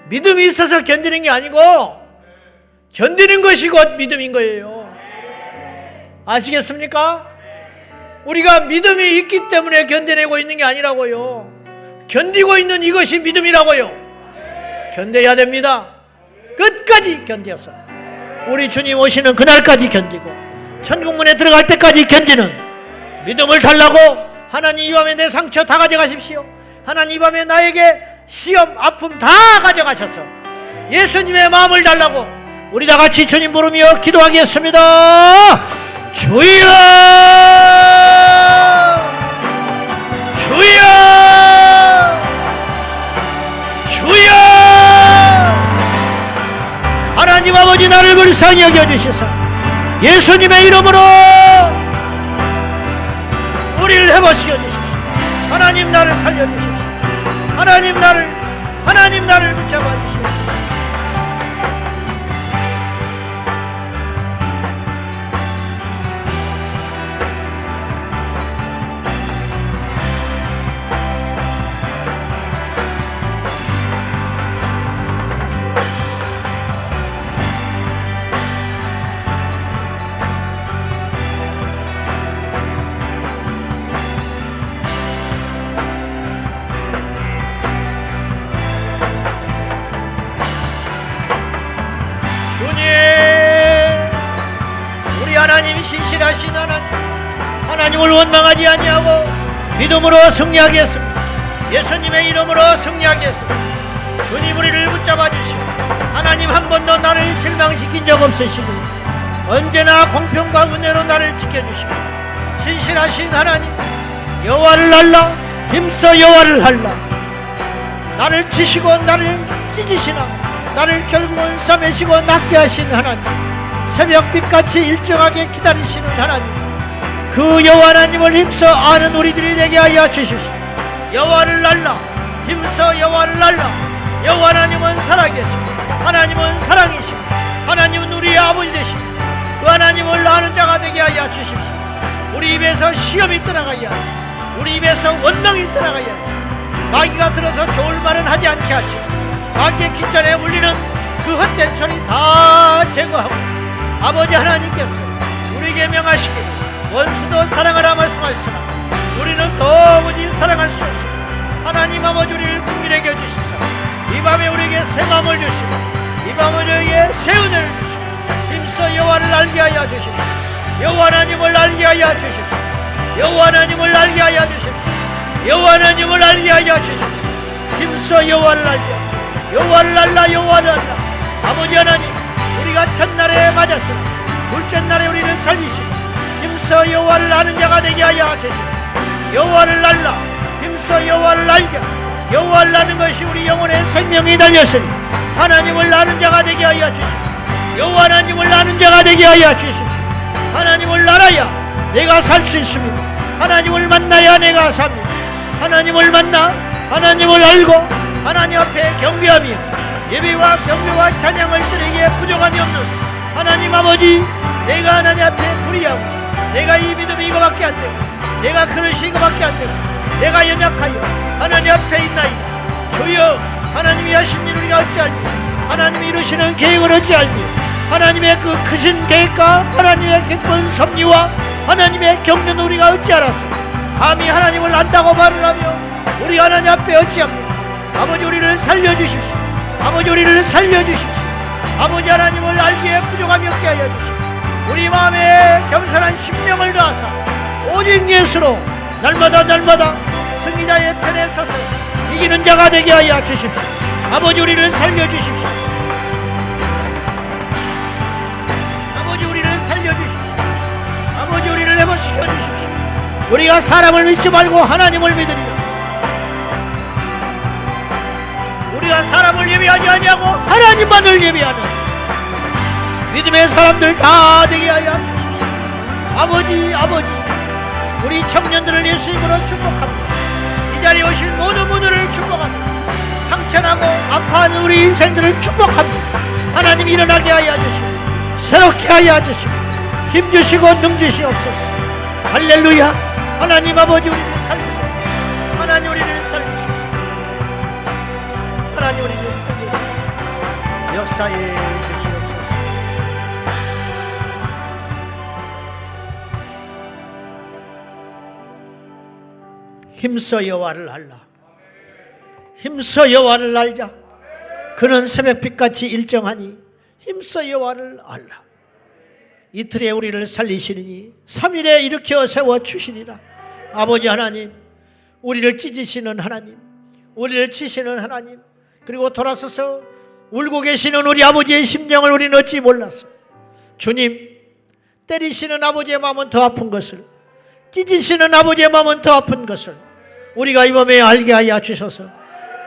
믿음이 있어서 견디는 게 아니고 견디는 것이 곧 믿음인 거예요. 아시겠습니까? 우리가 믿음이 있기 때문에 견뎌내고 있는 게 아니라고요. 견디고 있는 이것이 믿음이라고요. 견뎌야 됩니다. 끝까지 견뎌서 우리 주님 오시는 그날까지 견디고 천국문에 들어갈 때까지 견디는 믿음을 달라고. 하나님, 이 밤에 내 상처 다 가져가십시오. 하나님, 이 밤에 나에게 시험, 아픔 다 가져가셔서 예수님의 마음을 달라고 우리 다 같이 주님 부르며 기도하겠습니다. 주여, 주여, 주여. 하나님 아버지, 나를 불쌍히 여겨주셔서 예수님의 이름으로 우리를 회복시켜 주십시오. 하나님, 나를 살려주십시오. 하나님, 나를 붙잡아 주십시오. 신실하신 하나님을 원망하지 아니하고 믿음으로 승리하겠습니다. 예수님의 이름으로 승리하겠습니다. 주님, 우리를 붙잡아 주시고 하나님, 한 번도 나를 실망시킨 적 없으시고 언제나 공평과 은혜로 나를 지켜주시고 신실하신 하나님, 여호와를 알라, 힘써 여호와를 알라. 나를 치시고 나를 찢으시나 나를 결국은 싸매시고 낫게 하신 하나님, 새벽빛같이 일정하게 기다리시는 하나님, 그 여호와 하나님을 힘써 아는 우리들이 되게 하여 주십시오. 여호와를 알라, 힘써 여호와를 알라. 여호와 하나님은 살아계십니다. 하나님은 사랑이십니다. 하나님은 우리의 아버지 되십니다. 그 하나님을 아는 자가 되게 하여 주십시오. 우리 입에서 시험이 떠나가야 하시고 우리 입에서 원망이 떠나가야 하시고 마귀가 들어서 좋을 말은 하지 않게 하시고 마귀의 깃전에 울리는 그 헛된 소리 다 제거하고 아버지 하나님께서 우리에게 명하시기를 원수도 사랑하라 말씀하시나 우리는 도무지 사랑할 수 없습니다. 하나님 아버지, 우리를 국민에게 주시사 이 밤에 우리에게 새 마음을 주시고 이 밤에 우리에게 새 은혜를 주시고 힘써 여호와를 알게 하여 주십시오. 여호와 하나님을 알게 하여 주십시오. 여호와 하나님을 알게 하여 주십시오. 여호와 하나님을 알게 하여 주십시오. 힘써 여호와를 알게 하여 여호와를 알라, 여호와를 알라. 아버지 하나님, 우리가 첫날에 맞았으나 둘째 날에 우리를 살리시고 힘써 여호와를 아는 자가 되게 하여 주십시오. 여호와를 알라, 힘써 여호와를 알자. 여호와를 아는 것이 우리 영혼의 생명이 달렸으니 하나님을 아는 자가 되게 하여 주십시오. 여호와 하나님을 아는 자가 되게 하여 주십시오. 하나님을 알아야 내가 살 수 있습니다. 하나님을 만나야 내가 삽니다. 하나님을 만나 하나님을 알고 하나님 앞에 경배하며 예배와 경배와 찬양을 드리기에 부족함이 없는 하나님 아버지, 내가 하나님 앞에 불의하고 내가 이 믿음이 이거밖에 안 되고, 내가 그릇이 이거밖에 안 되고, 내가 연약하여 하나님 앞에 있나이다. 주여, 하나님이 하신 일 우리가 어찌알며, 하나님이 이루시는 계획을 어찌알며, 하나님의 그 크신 계획과 하나님의 기쁜 섭리와 하나님의 경륜 우리가 어찌 알았어? 감히 하나님을 안다고 말을 하며 우리 하나님 앞에 어찌합니까? 아버지, 우리를 살려주십시오. 아버지, 우리를 살려주십시오. 아버지, 하나님을 알기에 부족함이 없게 하여 주십시오. 우리 마음에 겸손한 심령을 다하사 오직 예수로 날마다 승리자의 편에 서서 이기는 자가 되게 하여 주십시오. 아버지, 우리를 살려주십시오. 아버지, 우리를 살려주십시오. 아버지, 우리를 회복시켜 주십시오. 우리가 사람을 믿지 말고 하나님을 믿으리라. 우리가 사람을 예배하지 아니하고 하나님만을 예배하는 믿음의 사람들 다 되게 하여 주십시오. 아버지, 우리 청년들을 예수 이름으로 축복합니다. 이 자리에 오신 모든 분들을 축복합니다. 상처나고 아파하는 우리 인생들을 축복합니다. 하나님, 일어나게 하여 주시고 새롭게 하여 주시고 힘주시고 능주시옵소서. 할렐루야. 하나님 아버지, 우리를 살리소서. 하나님, 우리를 살리소서. 하나님, 우리를 살리소서. 역사에 주시옵소서. 힘써 여호와를 알라. 힘써 여호와를 알자. 그는 새벽빛같이 일정하니 힘써 여호와를 알라. 이틀에 우리를 살리시리니 3일에 일으켜 세워주시리라. 아버지 하나님, 우리를 찢으시는 하나님, 우리를 치시는 하나님, 그리고 돌아서서 울고 계시는 우리 아버지의 심정을 우리는 어찌 몰랐어. 주님, 때리시는 아버지의 마음은 더 아픈 것을, 찢으시는 아버지의 마음은 더 아픈 것을 우리가 이 밤에 알게 하여 주셔서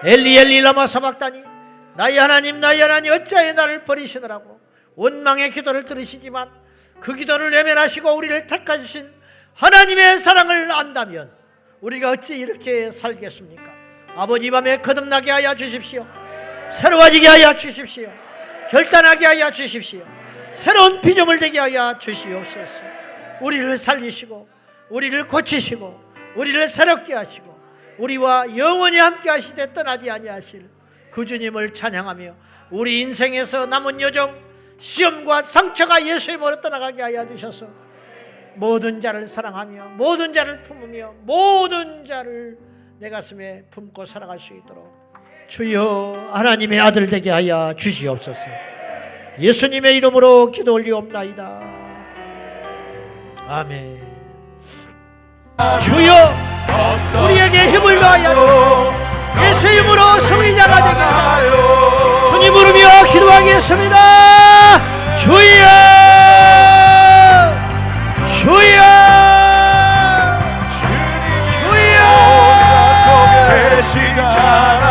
엘리 엘리 라마 사박다니, 나의 하나님 어찌하여 나를 버리시느라고 원망의 기도를 들으시지만 그 기도를 외면하시고 우리를 택하신 하나님의 사랑을 안다면 우리가 어찌 이렇게 살겠습니까? 아버지, 이 밤에 거듭나게 하여 주십시오. 새로워지게 하여 주십시오. 결단하게 하여 주십시오. 새로운 피조물 되게 하여 주시옵소서. 우리를 살리시고 우리를 고치시고 우리를 새롭게 하시고 우리와 영원히 함께 하시되 떠나지 아니하실 그 주님을 찬양하며 우리 인생에서 남은 여정, 시험과 상처가 예수 이름으로 떠나가게 하여 주셔서 모든 자를 사랑하며 모든 자를 품으며 모든 자를 내 가슴에 품고 살아갈 수 있도록 주여 하나님의 아들 되게 하여 주시옵소서. 예수님의 이름으로 기도 올리옵나이다. 아멘. 주여 우리에게 힘을 더하여 예수 이름으로 승리자가 되게 하여 주님 부르며 기도하겠습니다. 주여 주여 주여.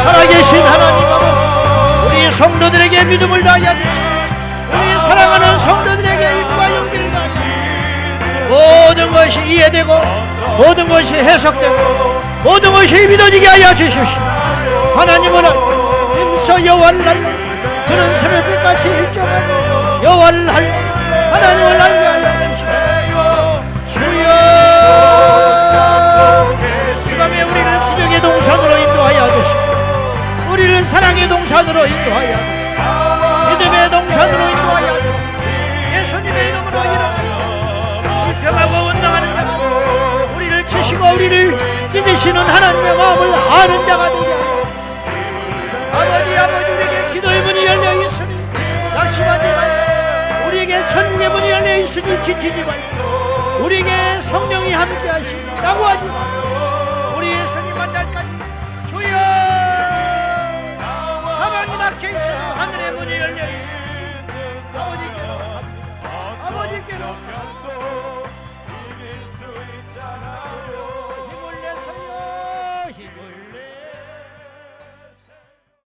살아계신 하나님 아버지, 우리 성도들에게 믿음을 다하여 주시고 우리 사랑하는 성도들에게 힘과 용기를 다하여 모든 것이 이해되고 모든 것이 해석되고 모든 것이 믿어지게 하여 주십시오. 하나님은 힘써 여호와를 알라. 그는 새벽빛같이 일정하고 여호와를 알라. 하나님을 알게 하여 주십시오. 주여 이 밤에 우리를 기적의 동산으로 인도하여 주시고 우리를 사랑의 동산으로 인도하여 주시고 믿음의 동산으로 인도하여 주시고 예수님의 이름으로 일어나여 불평하고 원망하는 자가 우리를 치시고 우리를 찢으시는 하나님의 마음을 아는 자가 되게 하여 아버지 우리에게 기도의 문이 열려 있으니 낙심하지 말고 우리에게 천국의 문이 열려 있으니 지치지 말고 우리에게 성령이 함께 하시니 낙오하지 말고 우리 예수님 만날까지 주여 사방이 막혀 있으니 하늘의 문이 열려 있으니 아버지께로